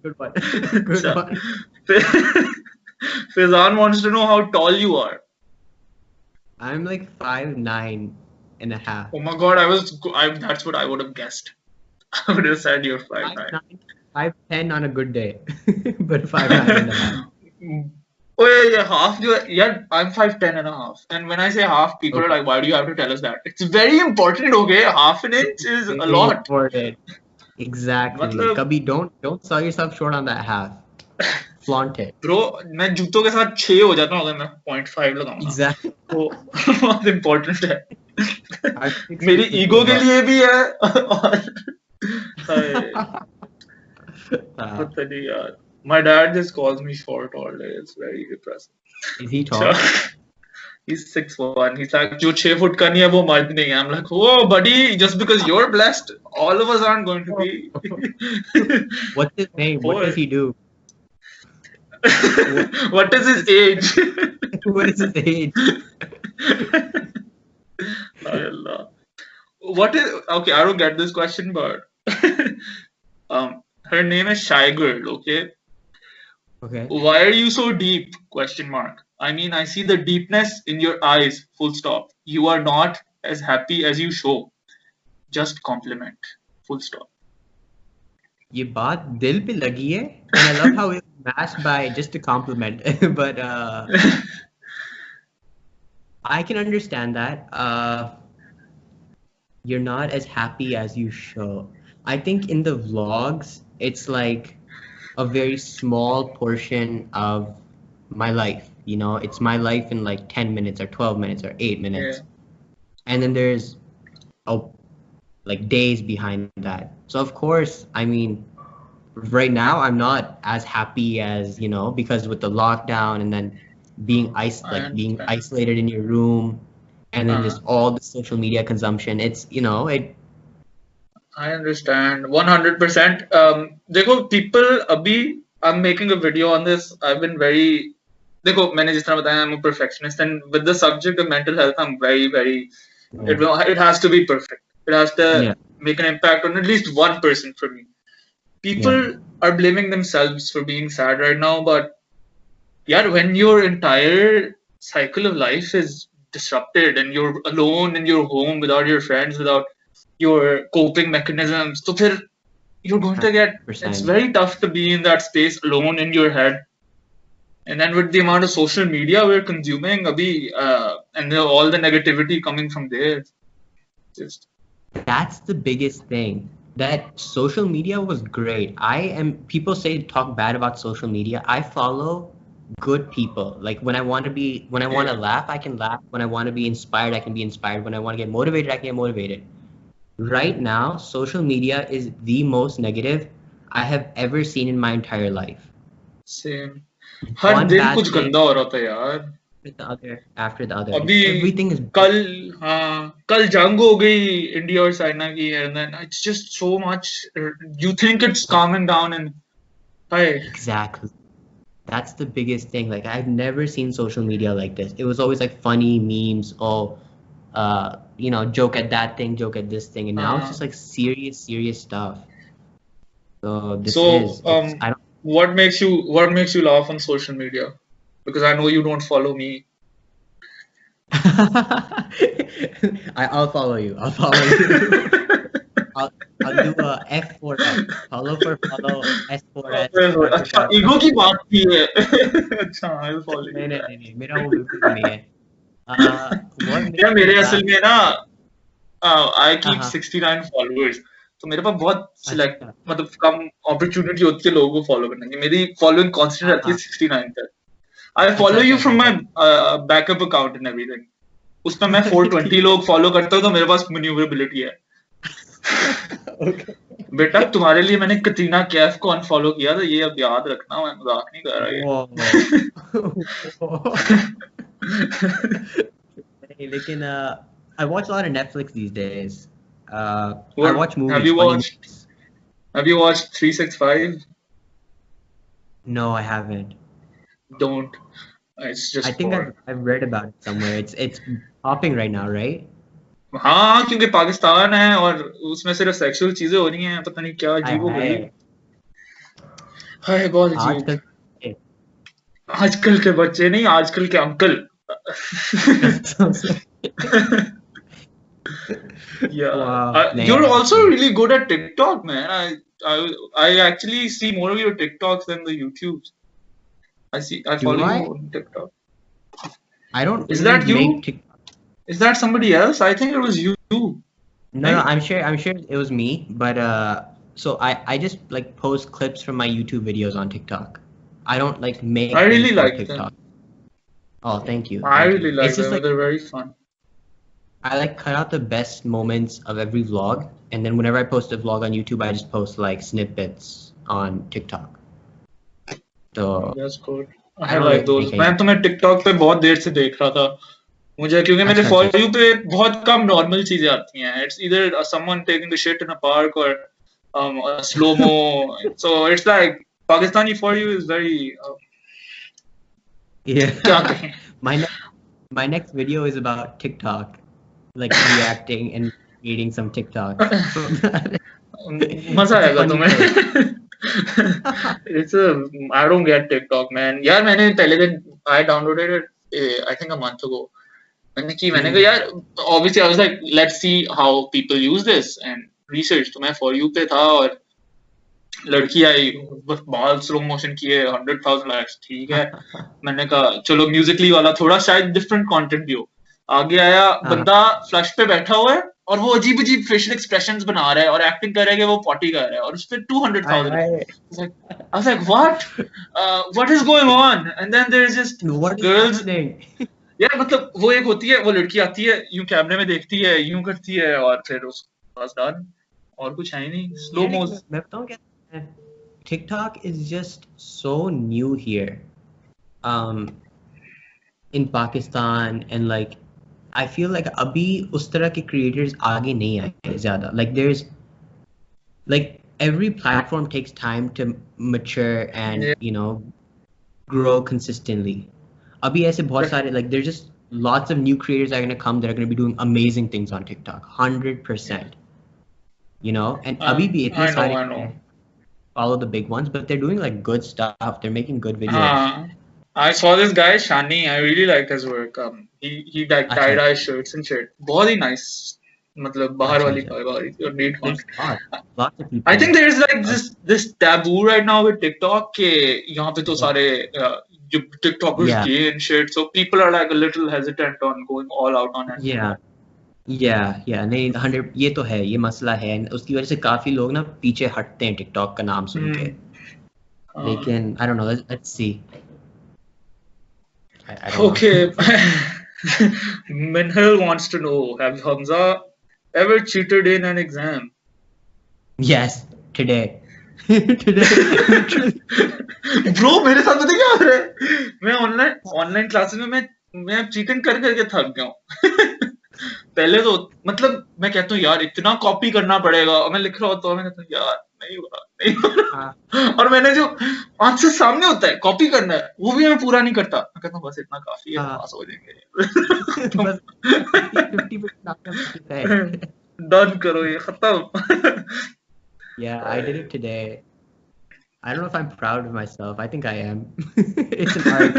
Good one. Good one. Fizan wants to know how tall you are. I'm like 5'9" and a half. Oh my god, that's what I would have guessed. I would have said you're 5'9". 5'10" on a good day, but 5'9" and a half. Oh yeah, half. Yeah, I'm 5'10" and a half. And when I say half, people are like, "Why do you have to tell us that?" It's very important, okay? Half an inch is a lot. Important. Exactly. Kabhi don't sell yourself short on that half. Flaunt it. Bro, मैं जूतों के साथ 6 हो जाता हूँ अगर मैं 0.5 लगाऊंगा. Exactly. वो बहुत important है. मेरी ईगो के लिए भी है और पता नहीं यार. My dad just calls me short all day. It's very depressing. Is he tall? He's 6'1". He's like, जो 6 फुट का नहीं है वो मर्द नहीं है. I'm like, whoa, buddy, just because you're blessed, all of us aren't going to be. What's his name? What does he do? What is his age? What is his age? Allah. What is okay? I don't get this question, but her name is Shy Girl. Okay. Okay. Why are you so deep? Question mark. I mean, I see the deepness in your eyes. Full stop. You are not as happy as you show. Just compliment. Full stop. ये बात दिल पे लगी है, and I love how it was masked by just a compliment. But I can understand that. You're not as happy as you show. I think in the vlogs, it's like a very small portion of my life. You know, it's my life in like 10 minutes or 12 minutes or 8 minutes. Yeah. And then there's like days behind that. So of course, I mean, right now I'm not as happy as, you know, because with the lockdown and then being isolated in your room and then just all the social media consumption, it's, you know, it. I understand 100%. देखो people अभी I'm making a video on this. I've been very देखो मैंने जिस तरह बताया I'm a perfectionist, and with the subject of mental health I'm very it has to be perfect. It has to make an impact on at least one person for me. People are blaming themselves for being sad right now, but yeah, when your entire cycle of life is disrupted and you're alone in your home without your friends, without your coping mechanisms, so then you're going to get, it's very tough to be in that space alone in your head. And then with the amount of social media we're consuming, and all the negativity coming from there, just. That's the biggest thing. That social media was great. People say talk bad about social media. I follow good people. Like when I want to laugh, I can laugh. When I want to be inspired, I can be inspired. When I want to get motivated, I can get motivated. Right now, social media is the most negative I have ever seen in my entire life. Same. हर दिन कुछ गंदा हो रहा था यार. After the other. अभी everything is कल जंग हो गई इंडिया और चाइना की, and then it's just so much. You think it's calming down and Exactly. That's the biggest thing. Like I've never seen social media like this. It was always like funny memes, you know, joke at that thing, joke at this thing, and now it's just like serious stuff. What makes you laugh on social media? Because I know you don't follow me. I'll follow you. I'll do a F for F. Follow for follow, S for S. अच्छा ego की बात की है. अच्छा I'll follow you. नहीं मेरा वो बिल्कुल नहीं है. मेरे असल में ना I keep 69 followers. तो मेरे पास बहुत सिलेक्ट अच्छा मतलब कम अपॉर्चुनिटी होती है लोगों को फॉलो करने की. मेरी फॉलोइंग कांस्टेंट हाँ रहती है हाँ 69 तक. आई अच्छा फॉलो अच्छा यू अच्छा फ्रॉम अच्छा my backup account and everything. उसमें मैं ठीक 420 है लोग फॉलो करता हूँ तो मेरे पास मैन्यूवरेबिलिटी है. ओके बेटा तुम्हारे लिए मैंने कतरीना कैफ को अनफॉलो किया था, ये अब याद रखना, मैं मजाक नहीं कर वो रहा ये. नहीं लेकिन I watch a lot of Netflix these days. I What watch have movies, you funny watched? movies. Have you watched 365? No, I haven't. Don't. It's I just think for. I've read about it somewhere. It's popping right now, right? हाँ क्योंकि पाकिस्तान है और उसमें सिर्फ sexual चीजें हो रही हैं, पता नहीं क्या हाय अजीब गरीब. हाय हाय बहुत अजीब. आजकल आजकल के बच्चे नहीं, आजकल के अंकल. कसम से Yeah, वाह नहीं you're also honestly. really good at TikTok, man. I actually see more of your TikToks than the YouTubes. I Do follow you I? on TikTok. I don't Is really that make you? TikTok. Is that somebody else? I think it was you. No, Right? I'm sure it was me, but so I just like post clips from my YouTube videos on TikTok. I don't like I make things really for like TikTok. them. Oh, thank you, I thank really you. It's like just them. like They're very fun. I like cut out the best moments of every vlog, and then whenever I post a vlog on YouTube, I just post like snippets on TikTok. So That's good. I I don't like really those. make any. मैं तुम्हें TikTok पे बहुत देर से देख रहा था. मुझे क्योंकि मेरे अच्छा For अच्छा अच्छा. You पे बहुत कम नॉर्मल चीजें आती हैं. It's either someone taking the shit in a park or a slow mo. So it's like Pakistani For You is very क्या Yeah. कहें. My next video is about TikTok, like reacting and eating some TikToks from that. मजा It's a आएगा funny clip. तुम्हें. It's a I don't get TikTok, man. यार मैंने पहले दिन I downloaded it I think a month ago. मैंने कहा यार obviously I was like let's see how people use this and research. तो मैं For You पे था और लड़की आई, बस बाल स्लो मोशन किए, 100,000 लाइक्स. ठीक है, मैंने कहा चलो म्यूजिकली वाला थोड़ा शायद डिफरेंट कंटेंट भी हो. आगे आया हाँ बंदा फ्लश पे बैठा हुआ है और वो अजीब अजीब फेशियल एक्सप्रेशंस बना रहा है और एक्टिंग कर रहा है कि वो पॉटी कर रहा है और उस पे 200,000 है. I I was like what is going on? And then there's just what is girls. happening? यार मतलब वो एक होती है, वो लड़की आती है यूं कैमरे में देखती है, यूं करती है और फिर उसके पास डन और कुछ है ही नहीं. स्लो यार लेकिन मोस. मैं बताऊं क्या है? TikTok is just so new here. Um, in Pakistan and like I feel like अभी उस तरह के creators आगे नहीं आए ज़्यादा. Like there's like every platform takes time to mature and you know grow consistently. Abhi aise bahut sare like there's just lots of new creators that are going to come that are going to be doing amazing things on TikTok 100%. You know, and abhi bhi itne I sare know. follow the big ones, but they're doing like good stuff. They're making good videos. I saw this guy Shani. I really liked his work. He like Acha tie-dye shirts and shit. बहुत ही nice. मतलब बाहर acha वाली acha. vibe आ रही थी और neat There's content. lots of I people. think there's like this taboo right now with TikTok के यहाँ पे तो सारे जो TikTokers Yeah, gay and shit. So people are like a little hesitant on going all out on it. yeah. नहीं 100 ये तो है, ये मसला है. उसकी वजह से काफी लोग ना पीछे हटते हैं टिकटॉक का नाम सुन के. लेकिन I don't know, let's see. I don't know. Okay. Minhal wants to know, have Humza ever cheated in an exam? Yes, today. Today, literally. Bro, मेरे साथ पता क्या हो रहा है? मैं ऑनलाइन क्लासेस में मैं चीटिंग कर करके थक गया हूँ. पहले तो मतलब मैं कहता हूँ यार इतना कॉपी करना पड़ेगा और मैं लिख रहा होता हूँ, मैं कहता हूँ यार नहीं हो रहा. और मैंने जो आंसर सामने होता है कॉपी करना है वो भी मैं पूरा नहीं करता. मैं कहता हूँ बस इतना काफी है, पास हो जाएंगे. बस 50% आपका बाकी है. डन करो ये खत्म. Yeah, I did it today. I don't know if I'm proud of myself. I think I am. It's an art.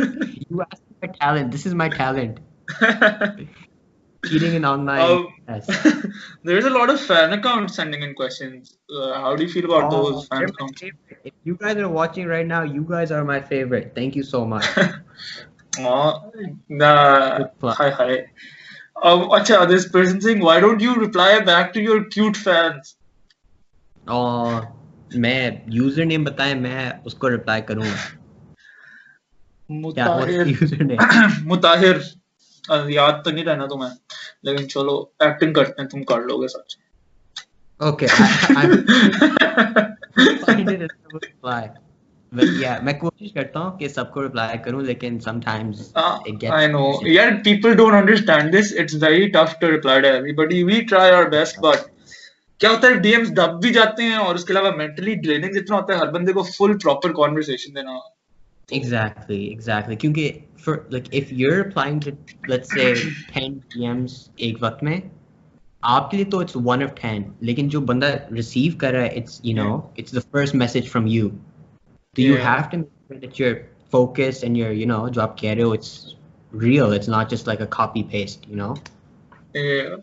You asked me my talent. This is my talent. Cheating in online tests. There's a lot of fan accounts sending in questions. How do you feel about those fan They're my accounts? favorite. If you guys are watching right now, you guys are my favorite. Thank you so much. Hi. Acha, this person saying, why don't you reply back to your cute fans? और मैं user name बताएं, मैं उसको reply करूंगा। क्या मुताहिर user name? मुताहिर याद तो नहीं रहना तुम्हें, लेकिन चलो एक्टिंग करते हैं, तुम कर लोगे सच। Okay, I will find it and I will reply. But yeah, मैं कोशिश करता हूँ कि सबको रिप्लाई करूँ, लेकिन sometimes it gets I know, yeah, people don't understand this. It's very tough to reply to everybody. We try our best, but क्या होता है, DMs दब भी जाते हैं, और उसके अलावा मेंटली ड्रेनिंग जितना होता है हर बंदे को फुल प्रॉपर कॉन्वर्सेशन देना। Exactly. क्योंकि for like if you're replying to let's say 10 DMs एक वक्त में, आपके लिए तो it's 1 of 10, लेकिन जो बंदा receive कर रहा है, it's you know it's the first message from you, so you have to make sure that you're focused and you're you know जो आप कह रहे हो it's real, it's not just like a copy paste, you know. Yeah.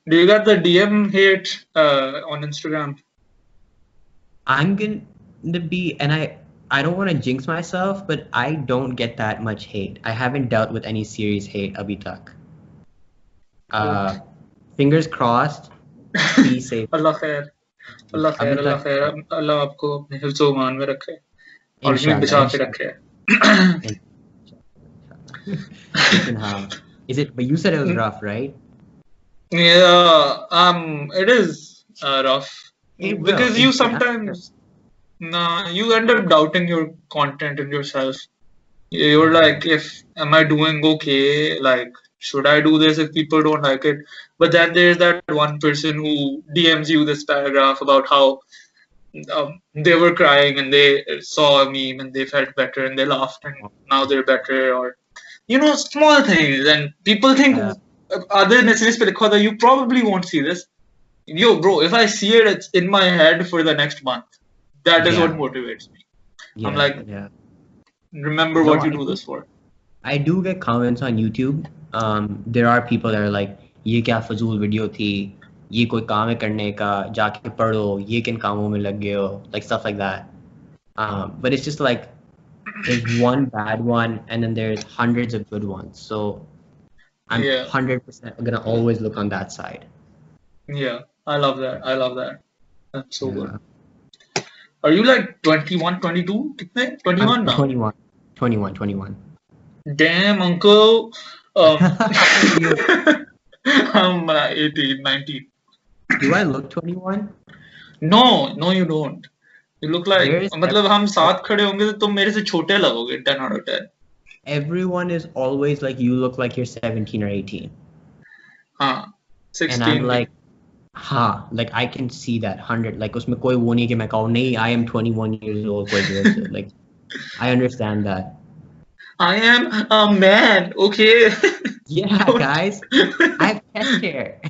Do you get the DM hate on Instagram? I'm gonna be, and I don't want to jinx myself, but I don't get that much hate. I haven't dealt with any serious hate abhi tak. Fingers crossed. Be safe. अल्लाह खैर, अल्लाह खैर, अल्लाह खैर, अल्लाह आपको अपने हिफ्ज़ व ईमान में रखे और यूं बचा के रखे। Is it? But you said it was rough, right? Yeah, it is rough because you sometimes, you end up doubting your content and yourself. You're like, am I doing okay? Like, should I do this if people don't like it? But then there's that one person who DMs you this paragraph about how they were crying and they saw a meme and they felt better and they laughed and now they're better, or you know, small things, and people think other messages pe likha tha, you probably won't see this. Yo, bro, if I see it, it's in my head for the next month. That is what motivates me. I'm like, remember what you do this for. I do get comments on YouTube. There are people that are like, ये क्या फजूल video थी, ये कोई काम है करने का, जाके पढ़ो, ये किन कामों में लग गए हो, like stuff like that. But it's just like there's one bad one and then there's hundreds of good ones. So I'm 100% gonna always look on that side. Yeah, I love that. I love that. That's so good. Are you like 21, 22? Kitne? 21 now? 21. Damn, uncle. I'm 18, 19. Do I look 21? No, you don't. You look like, मतलब हम साथ खड़े होंगे तो तुम मेरे से छोटे लगोगे, 10 out of 10. Everyone is always like, you look like you're 17 or 18. हाँ, 16. And I'm like, like I can see that 100. Like उसमें कोई वो नहीं कि मैं कहूँ नहीं, I am 21 years old. Like I understand that. I am a man, okay? Yeah, guys, I have chest hair.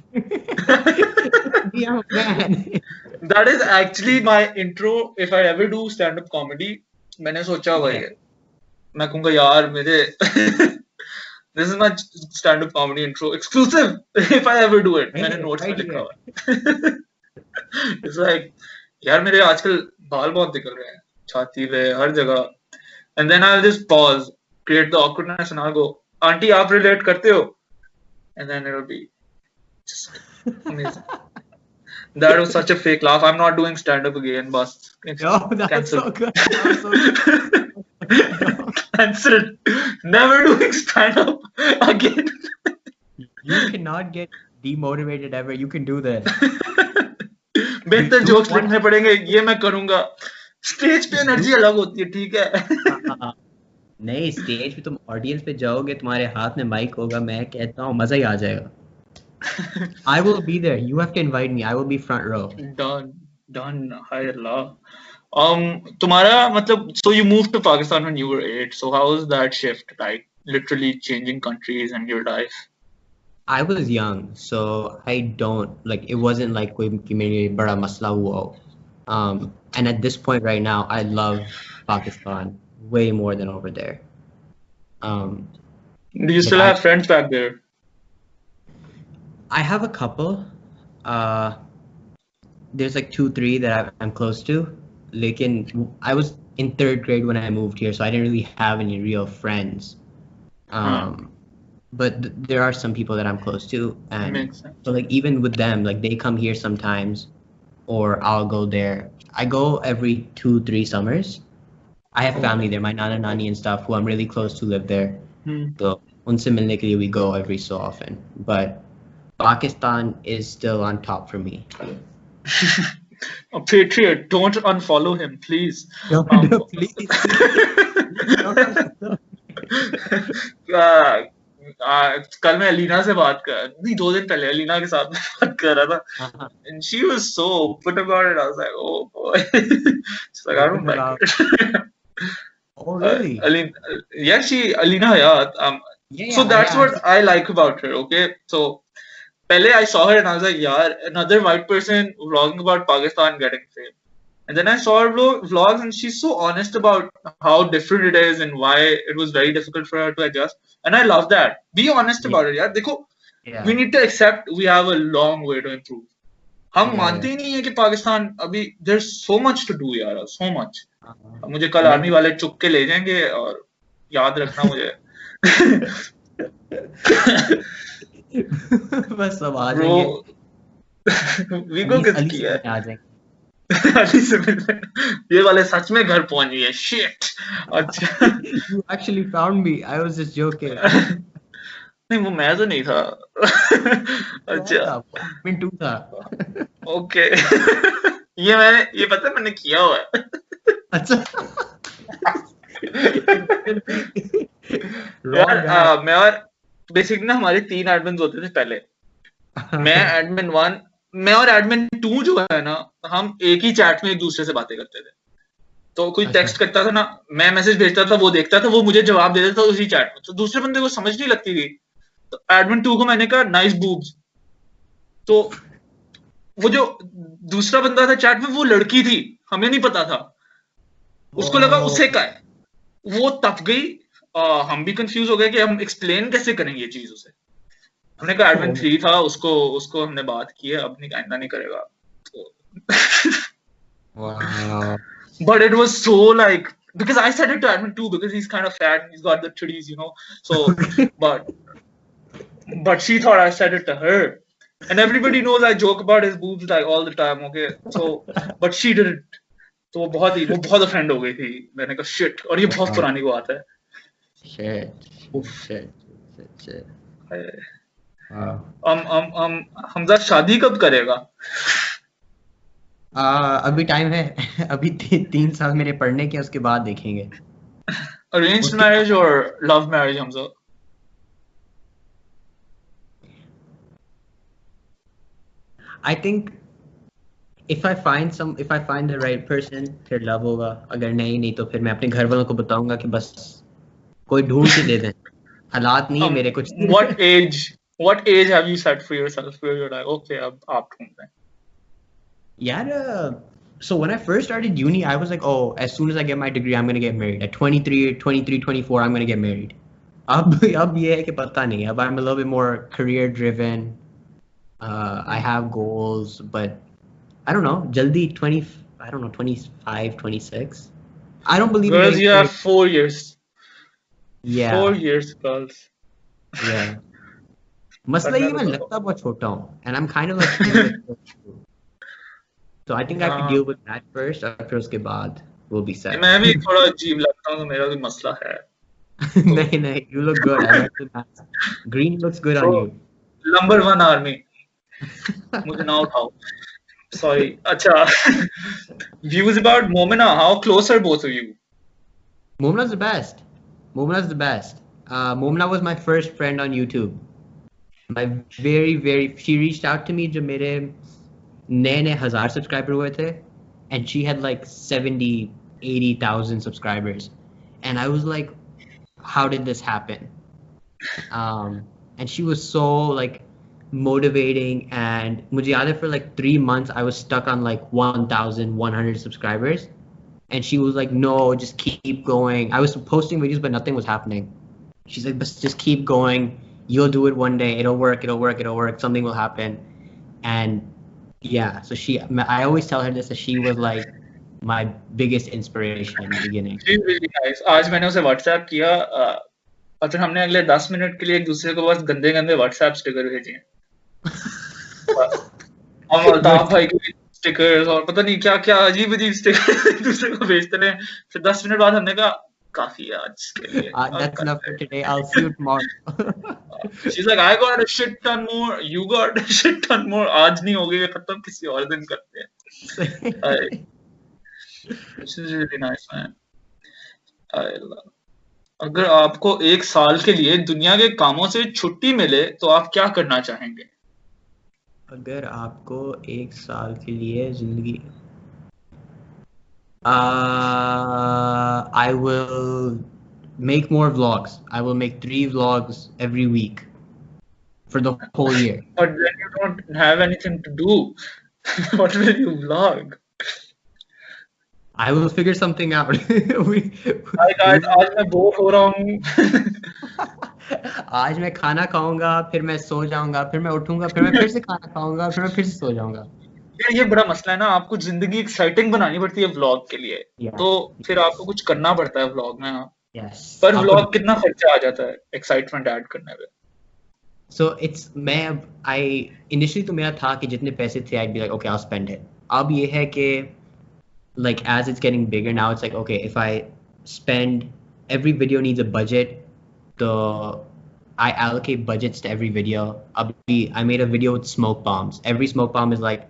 We are a man. That is actually my intro. If I ever do stand-up comedy, मैंने सोचा हुआ है, मैं कहूँगा यार मेरे this is my stand-up comedy intro exclusive. If I ever do it, मैंने notes में लिखा हुआ। It's like यार मेरे आजकल बाल बहुत निकल रहे हैं, छाती पे हर जगह, and then I'll just pause, create the awkwardness, and I'll go, aunty आप relate करते हो, and then it'll be just amazing. That was such a fake laugh. I'm not doing stand-up again, boss. No, that was so good. Cancelled. Never doing stand-up again. You cannot get demotivated ever. You can do this. बेहतर jokes लिखने पड़ेंगे, ये मैं करूंगा। Stage पे energy अलग होती है, ठीक है? नहीं, स्टेज पे तुम ऑडियंस पे जाओगे, तुम्हारे हाथ में माइक होगा, मैं कहता हूँ मजा ही आ जाएगा। I will be there. You have to invite me. I will be front row. Done. Hi Allah. तुम्हारा मतलब, so you moved to Pakistan when you were 8. So how was that shift? Like literally changing countries and your life. I was young, so I don't like. It wasn't like कोई कि मेरे बड़ा मसला हुआ हो. And at this point right now, I love Pakistan way more than over there. Do you still have friends back there? I have a couple. There's like 2-3 that I'm close to. Lekin I was in 3rd grade when I moved here, so I didn't really have any real friends. But there are some people that I'm close to, and so like even with them, like they come here sometimes. or I'll go there. I go every 2-3 summers. I have family there, my nana nani and stuff who I'm really close to live there. So unse milne ke liye we go every so often. But Pakistan is still on top for me. A patriot, don't unfollow him, please. No, please. कल मैं अलीना से बात कर नहीं 2 दिन पहले अलीना के साथ बात कर रहा था and she was so open about it. I was like, oh boy. She's like, I don't like it. Oh really? Alina Hayat. So that's what I like about her. Okay, so pehle I saw her and I was like, yaar, another white person vlogging about Pakistan getting fame. And then I saw her vlogs and she's so honest about how different it is and why it was very difficult for her to adjust. And I love that. Be honest about it, yaar. Dekho, we need to accept we have a long way to improve. हम मानते ही नहीं है कि पाकिस्तान अभी there's so much to do यार, so much. मुझे कल army वाले चुप के ले जाएंगे और याद रखना मुझे. बस सब आ जाएंगे. We go किस की है? अली से मिलने. ये वाले सच में घर पहुंच गए. Shit. अच्छा. You actually found me. I was just joking. नहीं वो मैं तो नहीं था. अच्छा. मिंटू था. ओके. ये पता है मैंने किया हुआ है. अच्छा. यार मैं और बेसिकली ना हमारे 3 एडमिन होते थे पहले. मैं एडमिन 1, मैं और एडमिन 2 जो है ना, हम एक ही चैट में एक दूसरे से बातें करते थे. तो कोई टेक्स्ट करता था ना, मैं मैसेज भेजता था, वो देखता था, वो मुझे जवाब दे देता था उसी चैट में. तो दूसरे बंदे को समझ नहीं लगती थी. तो एडमिन 2 को मैंने कहा नाइस बूब्स. तो वो जो दूसरा बंदा था चैट में वो लड़की थी, हमें नहीं पता था. उसको लगा उसे का है. वो तप गई. हम भी कंफ्यूज हो गए कि हम एक्सप्लेन कैसे करेंगे ये चीज उसे. हमने कहा एडमिन 3 था, उसको हमने बात की है, अब नहीं आइंदा नहीं करेगा. Wow. But it was so like, because I said it to admin 2 because he's kind of fat and he's got the titties, you know. So but she thought I said it to her. And everybody knows I joke about his boobs like all the time, okay? So but she didn't. तो वो बहुत offend हो गई थी. मैंने कहा shit. और ये बहुत पुरानी बात है. Shit. हमजा शादी कब करेगा? अभी टाइम है. अभी 3 साल मेरे पढ़ने के, उसके बाद देखेंगे. Arranged marriage or love marriage, Hamza? I think if I find the right person, फिर लव होगा. अगर नहीं तो फिर मैं अपने घर वालों को बताऊंगा कि बस कोई ढूंढ के दे दें. हालात नहीं है मेरे कुछ. What age have you set for yourself where you're like, okay, अब आप ढूंढ रहे हैं? Yeah. So when I first started uni, I was like, oh, as soon as I get my degree, I'm gonna get married. At 23, 24, I'm gonna get married. अब ये है कि पता नहीं. अब I'm a little bit more career driven. I have goals, but I don't know. Jaldi 25, 26. I don't believe girls, you have 4 years. Yeah. 4 years, girls. Yeah. मसला ये मैं लगता बहुत छोटा हूँ, and I'm kind of like so I think I have to deal with that first. और फिर उसके बाद we'll be set. मैं भी थोड़ा अजीब लगता हूँ, तो मेरा भी मसला है. नहीं, you look good. I like the mask. Green looks good on you. Number 1 army. मुझे ना उठाओ. Sorry. अच्छा. Views about Momina. How close are both of you? Momina's the best. Momina was my first friend on YouTube. My she reached out to me जब मेरे नए 1000 subscriber हुए थे, and she had like 70,000-80,000 subscribers, and I was like, how did this happen? And she was so like motivating, and मुझे याद है for like 3 months I was stuck on like 1,100 subscribers, and she was like, no, just keep going. I was posting videos but nothing was happening. She's like, just keep going, you'll do it one day, it'll work, something will happen. And yeah, so I always tell her this, that she was like my biggest inspiration in the beginning. She's really nice. आज मैंने उसे WhatsApp किया, और फिर हमने अगले 10 minute के लिए एक दूसरे को बस गंदे WhatsApp स्टिकर भेजे हैं. हम अल्ताफ भाई की स्टिकर्स और पता नहीं क्या क्या अजीब अजीब स्टिकर एक दूसरे को भेजते रहे। फिर 10 मिनट बाद हमने कहा काफी है आज के लिए, That's enough for today. I'll see you tomorrow. She's like, I got a shit ton more, you got a shit ton more. आज नहीं होगी खत्म, किसी और दिन करते हैं। Which is really nice, man. अगर आपको 1 साल के लिए दुनिया के कामों से छुट्टी मिले तो आप क्या करना चाहेंगे? अगर आपको 1 साल के लिए जिंदगी I will make more vlogs. I will make 3 vlogs every week for the whole year. But then you don't have anything to do. What will you vlog? I will figure something out. Hi guys, आज मैं bore हो रहा हूँ। आज मैं खाना खाऊंगा, फिर मैं सो जाऊंगा, फिर मैं उठूंगा, फिर मैं फिर से खाना खाऊंगा, फिर मैं फिर से सो जाऊंगा। ये बड़ा मसला है ना, आपको जिंदगी एक्साइटिंग बनानी पड़ती है व्लॉग के लिए। तो फिर आपको कुछ करना पड़ता है व्लॉग में। पर व्लॉग कितना खर्चा आ जाता है एक्साइटमेंट ऐड करने पे? So it's I initially तो मेरा था कि जितने पैसे थे I'd be like okay I'll spend it. अब ये है कि like as it's getting bigger now it's like okay if I spend, every video needs a budget, so I allocate budgets to every video. I made a video with smoke bombs. Every smoke bomb is like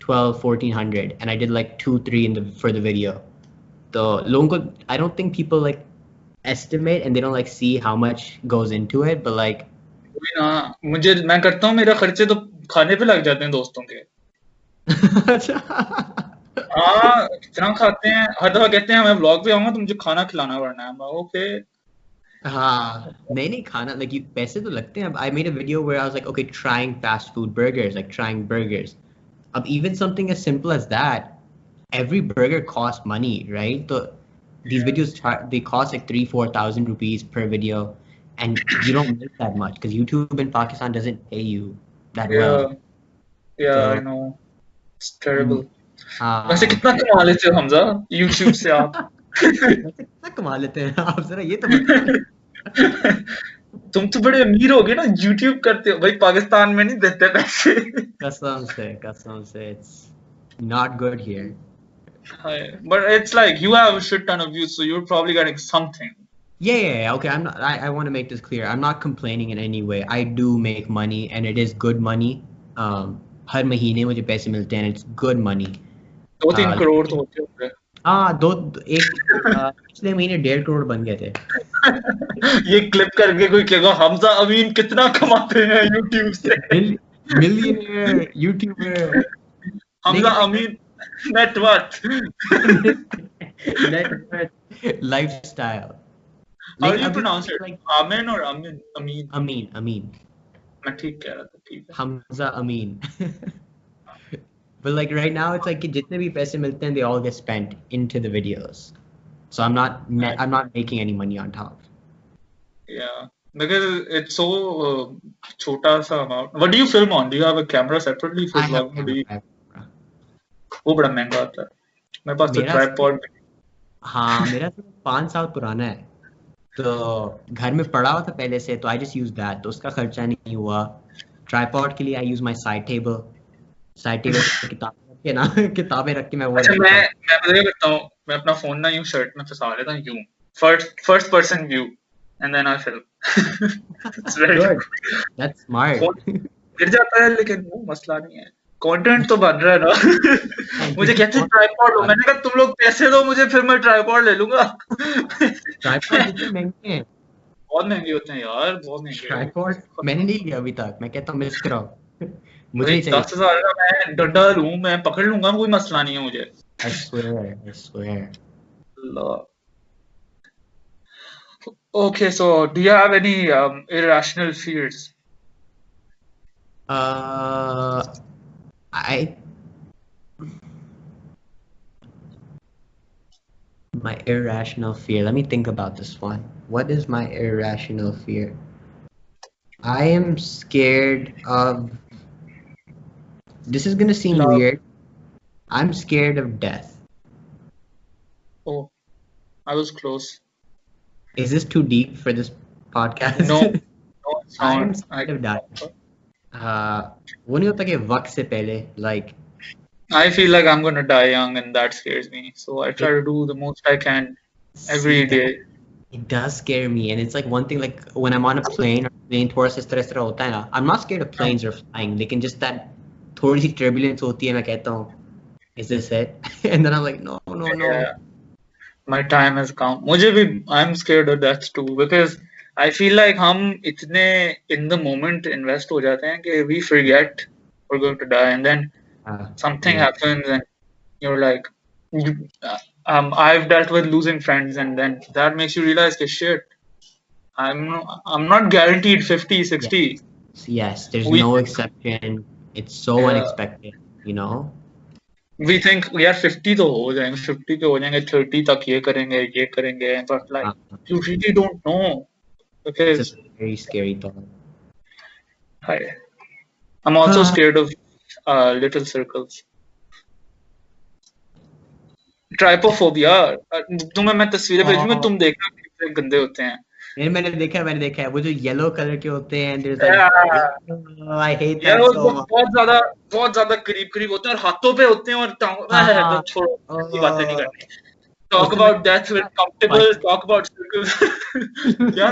1,200-1,400 and I did like 2-3 for the video. So लोगों को I don't think people like estimate and they don't like see how much goes into it, but like मैं करता हूँ, मेरा खर्चे तो खाने पे लग जाते हैं दोस्तों के। हाँ कितना खाते हैं, हर दफा कहते हैं मैं व्लॉग पे आऊंगा तो मुझे खाना खिलाना पड़ना है। ओके हाँ नहीं खाना like you पैसे तो लगते हैं। I made a video where I was like okay trying fast food burgers, like trying burgers. Even something as simple as that, every burger costs money, right? So these videos they cost like 3,000-4,000 rupees per video, and you don't make that much because YouTube in Pakistan doesn't pay you that well. Yeah, so, I know. It's terrible. वैसे कितना कमा लेते हो Hamza YouTube से आप? कितना कमा लेते हैं आप, जरा ये तो बताओ। तुम तो बड़े अमीर हो गए ना, YouTube करते हो भाई, पाकिस्तान में नहीं देते पैसे। कसम से it's not good here. But it's like you have a shit ton of views, so you're probably getting something. Yeah. Okay, I want to make this clear. I'm not complaining in any way. I do make money and it is good money. हर महीने मुझे पैसे मिलते हैं, it's good money. 2-3 crore तो होते होंगे। हाँ पिछले महीने 1.5 करोड़ बन गए थे। ये क्लिप करके कोई कहेगा हमजा अमीन कितना कमाते हैं YouTube से। Millionaire YouTuber Hamza Amin net worth lifestyle. How do you pronounce it? Like Amin or Amin? Amin. मैं ठीक कह रहा था, ठीक है। Humza Amin. But like right now it's like जितने भी पैसे मिलते हैं they all get spent into the videos. So I'm not making any money on top. Yeah, because it's so छोटा सा amount. What do you film on? Do you have a camera separately for vlogging? वो बड़ा महंगा आता है। मेरे पास तो tripod. हाँ मेरा तो 5 साल पुराना है, तो घर में पड़ा हुआ था पहले से, तो I just use that, तो उसका खर्चा नहीं हुआ। ट्राइपॉड के लिए I use my side table किताबें रख के मैं वो करता हूँ। मैं अपना फोन ना यूं शर्ट में फंसा लेता हूँ, यूं first person view and then I film. It's very good. That's smart. गिर जाता है लेकिन वो मसला नहीं है, कंटेंट तो बन रहा है ना। मुझे कहते हैं ट्राइपॉड लो, मैंने कहा तुम लोग पैसे दो मुझे, फिर मैं ट्राइपॉड ले लूंगा। ट्राइपॉड कितने महंगे हैं? बहुत महंगे होते हैं यार, बहुत महंगे। ट्राइपॉड मैंने नहीं लिया अभी तक, मैं कहता हूँ मिस कराओ। मुझे 10,000 का मैं डंडा लूं, मैं पकड़ लूंगा, कोई मसला नहीं है मुझे। I swear. Okay, so do you have any irrational fears? My irrational fear. Let me think about this one. What is my irrational fear? I am scared of... This is gonna seem weird. I'm scared of death. Oh, I was close. Is this too deep for this podcast? No, it's not. I'm scared of dying. वो नहीं होता कि वक्त से पहले, like I feel like I'm gonna die young, and that scares me. So I try to do the most I can every day. It does scare me, and it's like one thing. Like when I'm on a plane, थोड़ा सा stress होता है ना. I'm not scared of planes or flying. They can just that थोड़ी सी turbulence होती है. मैं कहता हूँ, is this it? And then I'm like, no. Yeah. My time has come. मुझे भी I'm scared of that too, because I feel like हम इतने in the moment invest हो जाते हैं कि we forget we're going to die, and then something happens and you're like, I've dealt with losing friends, and then that makes you realize that shit, I'm not guaranteed 50, 60. Yes, there's no exception. It's so unexpected, you know. We think we are 50 तो हो जाएंगे, 50 के हो जाएंगे, 30 तक ये करेंगे, but like you really don't know, because it's a very scary thought. I'm also scared of little circles. Trypophobia. तुम्हें मैं तस्वीरें भेजूंगा, तुम देखना कितने गंदे होते हैं. मैंने देखा है वो जो येलो कलर के होते हैं, there's like I hate that so much. बहुत ज्यादा करीब होते हैं और हाथों पे होते हैं और छोड़ो, ऐसी बातें नहीं करनी. Talk about death with comfortable, talk about circles. क्या?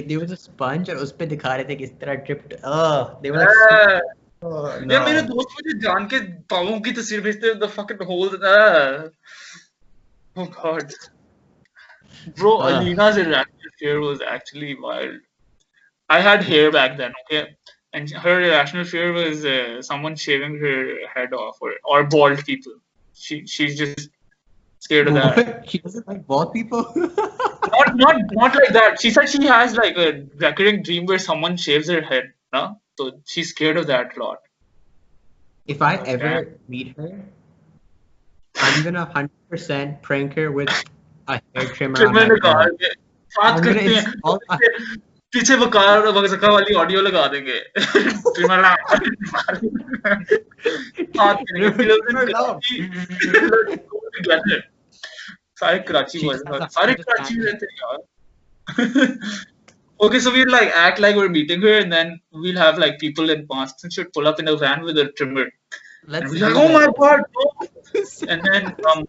There was a sponge और उस पे दिखा रहे थे किस तरह dripped. They were like यार मेरे दोस्त मुझे जान के पाँवों की तस्वीर भेजते हैं, the fucking hole. Oh god. Bro, Alina's irrational fear was actually wild. I had hair back then, okay? And her irrational fear was someone shaving her head off, or bald people. She's just scared of that. She doesn't like bald people? not like that. She said she has like a recurring dream where someone shaves her head. No? So she's scared of that a lot. If I ever meet her, I'm gonna 100% prank her with a hair trimmer. पीछे वकार वाली audio लगा देंगे. सारे कराची रहते हैं यार. Okay, so we'll like act like we're meeting her, and then we'll have like people in masks and shit pull up in a van with a trimmer. And we're like, oh my god, no. And then we'll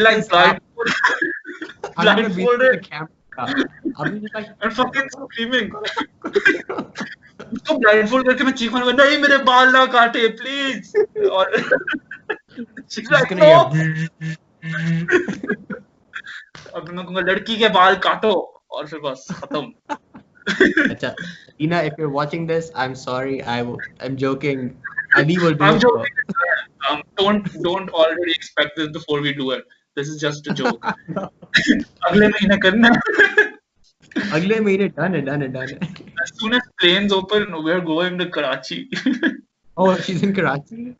like blindfolded the camera. I'll be like, and fucking screaming. उसको blindfold करके मैं चीखने लगा, नहीं मेरे बाल ना काटे please. और she's like, no. अब मैं कहूँगा लड़की के बाल काटो. और फिर बस खत्म. अच्छा, Ina, if you're watching this, I'm sorry. I'm joking. Ali will do I'm it. Joking. Don't already expect this before we do it. This is just a joke. अगले महीने करना. अगले महीने done. As soon as planes open, we're going to Karachi. Oh, she's in Karachi?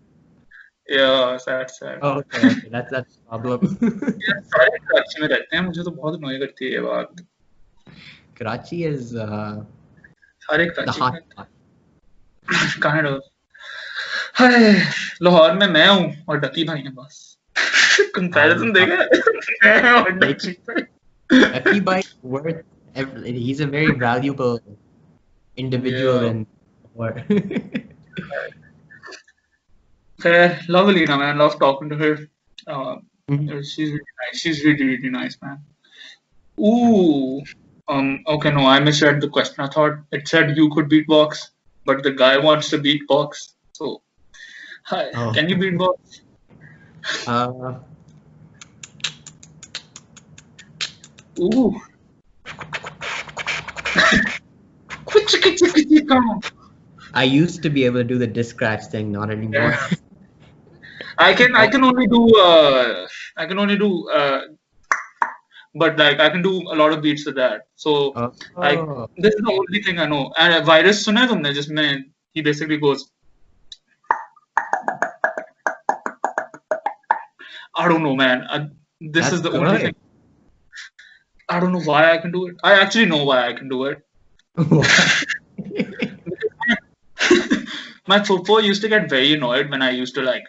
Yeah, sad. Oh, okay. That's the problem. Yeah, सारे कराची में रहते हैं. मुझे तो बहुत annoy करती है ये बात. Karachi is the hot spot. Kind of. Lahore में मैं हूँ और डकी भाई हैं बस. Comparison देखा? मैं और डकी भाई worth. He's a very valuable individual in war. Love Alina, man. Love talking to her. She's really nice. She's really nice, man. Ooh. Okay, no, I misread the question. I thought it said you could beatbox, but the guy wants to beatbox. So, hi, can you beatbox? Ooh. I used to be able to do the disc scratch thing, not anymore. Yeah. I can only do but like I can do a lot of beats with that. So like this is the only thing I know. And Virus सुना है तुमने जिसमें he basically goes, I don't know, man. This is the only thing. I don't know why I can do it. I actually know why I can do it. My popo used to get very annoyed when I used to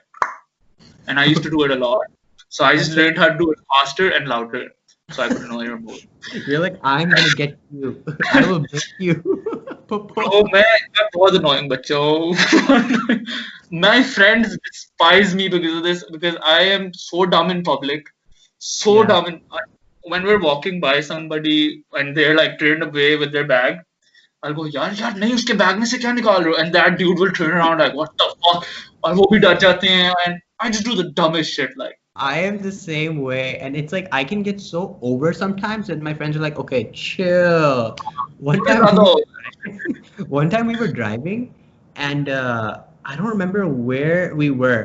and I used to do it a lot. So I just learned how to do it faster and louder, so I could annoy her more. You're like, I'm gonna get you. I will beat you. Bro, मैं बहुत annoying बच्चा हूँ. My friends despise me because of this, because I am so dumb in public. So Yeah. dumb. When we're walking by somebody and they're like turned away with their bag, I'll go, यार नहीं उसके bag में से क्या निकाल रहे हो? And that dude will turn around like, what the fuck? और वो भी डर जाते हैं, and I just do the dumbest shit like. I am the same way, and it's like I can get so over sometimes, and my friends are like, "Okay, chill." One time we were driving, and I don't remember where we were.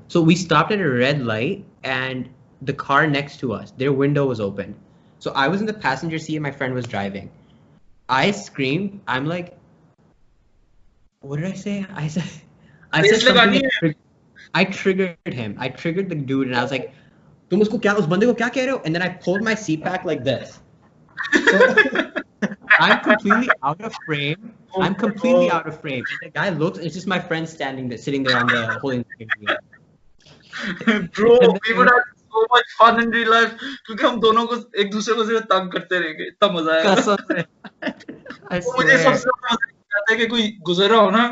So we stopped at a red light, and the car next to us, their window was open. So I was in the passenger seat, and my friend was driving. I screamed. I'm like, what did I say? I said something. I triggered him. I triggered the dude, and I was like, "तुम उसको क्या उस बंदे को क्या कह रहे हो?" And then I pulled my seat back like this. So I'm completely out of frame. I'm completely out of frame. And the guy looks. It's just my friend standing there, sitting there on the holding the steering wheel. Bro, we would have so much fun in real life क्योंकि हम दोनों को एक दूसरे को सिर्फ तंग करते रहेंगे. इतना मजा आएगा. कसम से. I मुझे swear. सबसे मजा आता है कि कोई गुजर रहा हो ना,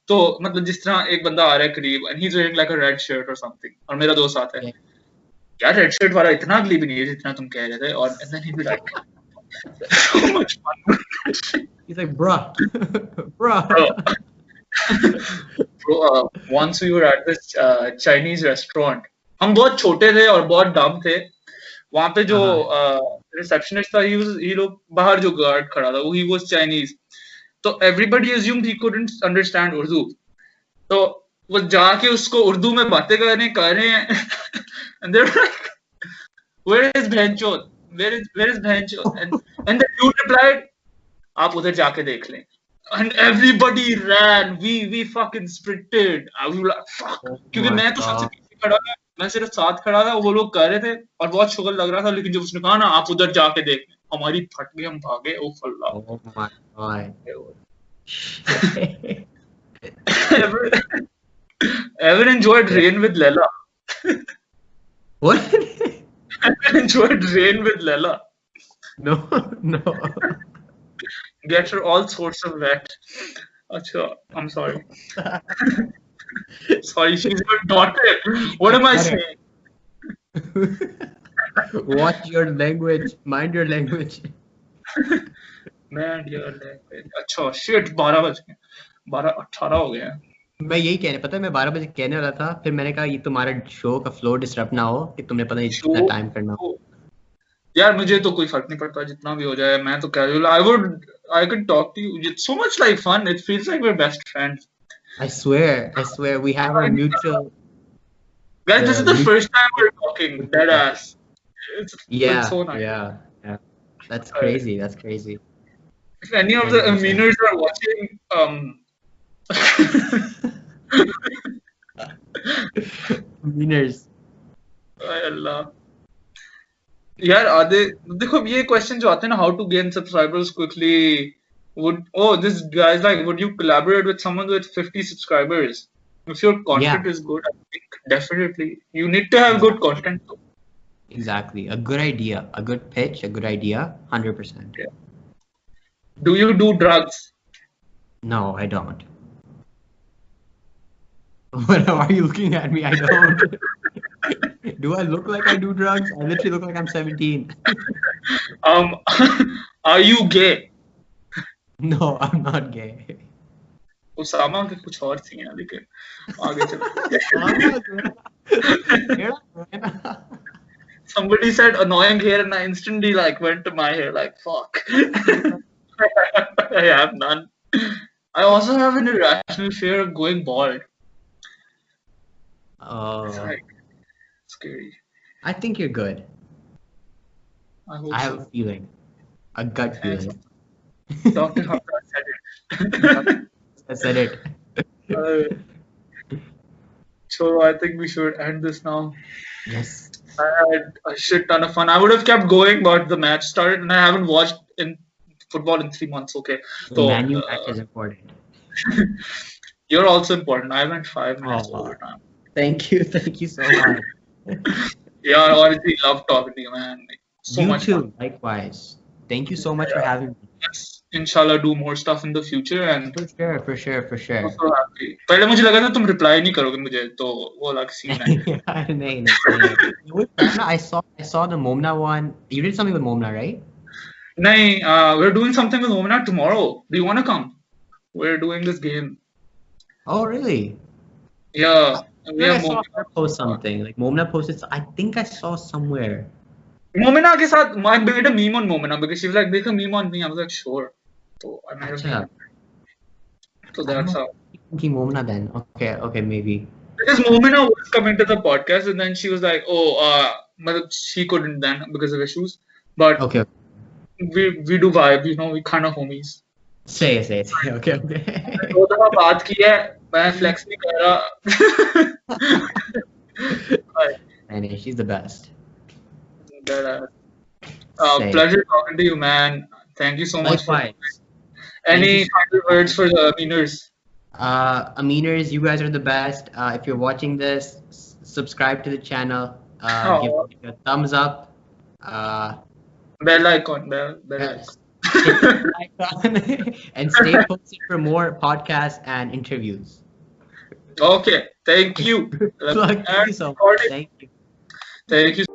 तो मतलब जिस तरह एक बंदा आ रहा है करीब and he's wearing like a red shirt or something, और मेरा दोस्त आता है, यार रेड शर्ट वाला इतना अगली भी नहीं है जितना तुम कह रहे थे, और and then he'd be like, so much fun. He's like, bruh. Bro, once we were at this Chinese restaurant. हम बहुत छोटे थे और बहुत डम थे. वहाँ पे जो रिसेप्शनिस्ट था, he लोग बाहर जो गार्ड खड़ा था, he was Chinese. तो everybody assumed he couldn't understand Urdu. तो वो जाके उसको उर्दू में बातें कर रहे हैं and they're like, where is बहनचोद? Where is बहनचोद? And the dude replied, आप उधर जाके देख लें. And everybody ran. We fucking sprinted. I was like, fuck. क्योंकि मैं तो सबसे पीछे खड़ा था, मैं सिर्फ साथ खड़ा था, वो लोग कर रहे थे और बहुत शुगर लग रहा था, लेकिन जब उसने कहा ना आप उधर जाके देख लें, हमारी फट गई, हम भागे. Oh my god. Ever enjoyed rain with Laila? What? Ever enjoyed rain with Laila? No. Get her all sorts of wet. Achha, I'm sorry. Sorry, she's your daughter. What am I saying? Watch your language. Mind your language. Mind your language. अच्छा, shit, 12 बज गए. 12:18 हो गए हैं. मैं यही कहने, पता है मैं 12 बजे कहने वाला था, फिर मैंने कहा ये तुम्हारा शो का फ्लो डिस्टर्ब ना हो कि तुमने पता नहीं कितना टाइम करना हो. यार मुझे तो कोई फर्क नहीं पड़ता, जितना भी हो जाए. मैं तो casual. I could talk to you. It's so much like fun. It feels like we're best friends. I swear we have a mutual. Guys, this is the first time we're talking. Dead ass. It's so nice. Yeah. That's crazy. If any of the Aminers are watching, Aminers. Allah. यार आधे देखो ये question जो आते हैं ना, how to gain subscribers quickly, this guy is like, would you collaborate with someone with 50 subscribers? If your content is good, I think definitely you need to have good content too. Exactly, a good idea, a good pitch, a good idea, 100%. Yeah. Do you do drugs? No, I don't. What are you looking at me? I don't. Do I look like I do drugs? I literally look like I'm 17. Are you gay? No, I'm not gay. Usama के कुछ और थी ना, लेकिन आगे चलो. Somebody said annoying hair and I instantly like went to my hair like fuck. I have none. I also have an irrational fear of going bald. It's like scary. I think you're good. I have a feeling, a gut feeling. Dr. Humza said it. I said it. So I think we should end this now. Yes. I had a shit ton of fun. I would have kept going, but the match started and I haven't watched in football in 3 months. Okay. So Man U match is important. You're also important. I went 5 minutes overtime. Thank you so much. Yeah, I honestly love talking to you, man. So you much too, fun. Likewise. Thank you so much for having me. Yes. inshallah do more stuff in the future and For sure. I'm so happy. पहले मुझे लगा था तुम reply नहीं करोगे मुझे तो वो अलग scene है. नहीं. I saw the Momina one. You did something with Momina, right? नहीं, we're doing something with Momina tomorrow. Do you want to come? We're doing this game. Oh really? Yeah. I saw her post something. Like Momina posted. I think I saw somewhere. Momina के साथ I made a meme on Momina because she was like, make a meme on me. I was like, sure. So I made a meme. So that's how. Thinking Momina then. Okay, maybe. Because Momina was coming to the podcast and then she was like, she couldn't then because of issues. But okay. We do vibe, you know, we kind of homies. Say. Okay. दो दफा बात की है, मैं flex नहीं कर रहा. And she's the best. Pleasure talking to you, man. Thank you so much. Any final words for the Aminers? Aminers, you guys are the best. If you're watching this, subscribe to the channel. Give it a thumbs up. Bell icon. And stay posted for more podcasts and interviews. Okay. Thank you. Thank you so much. Thank you. Thank you.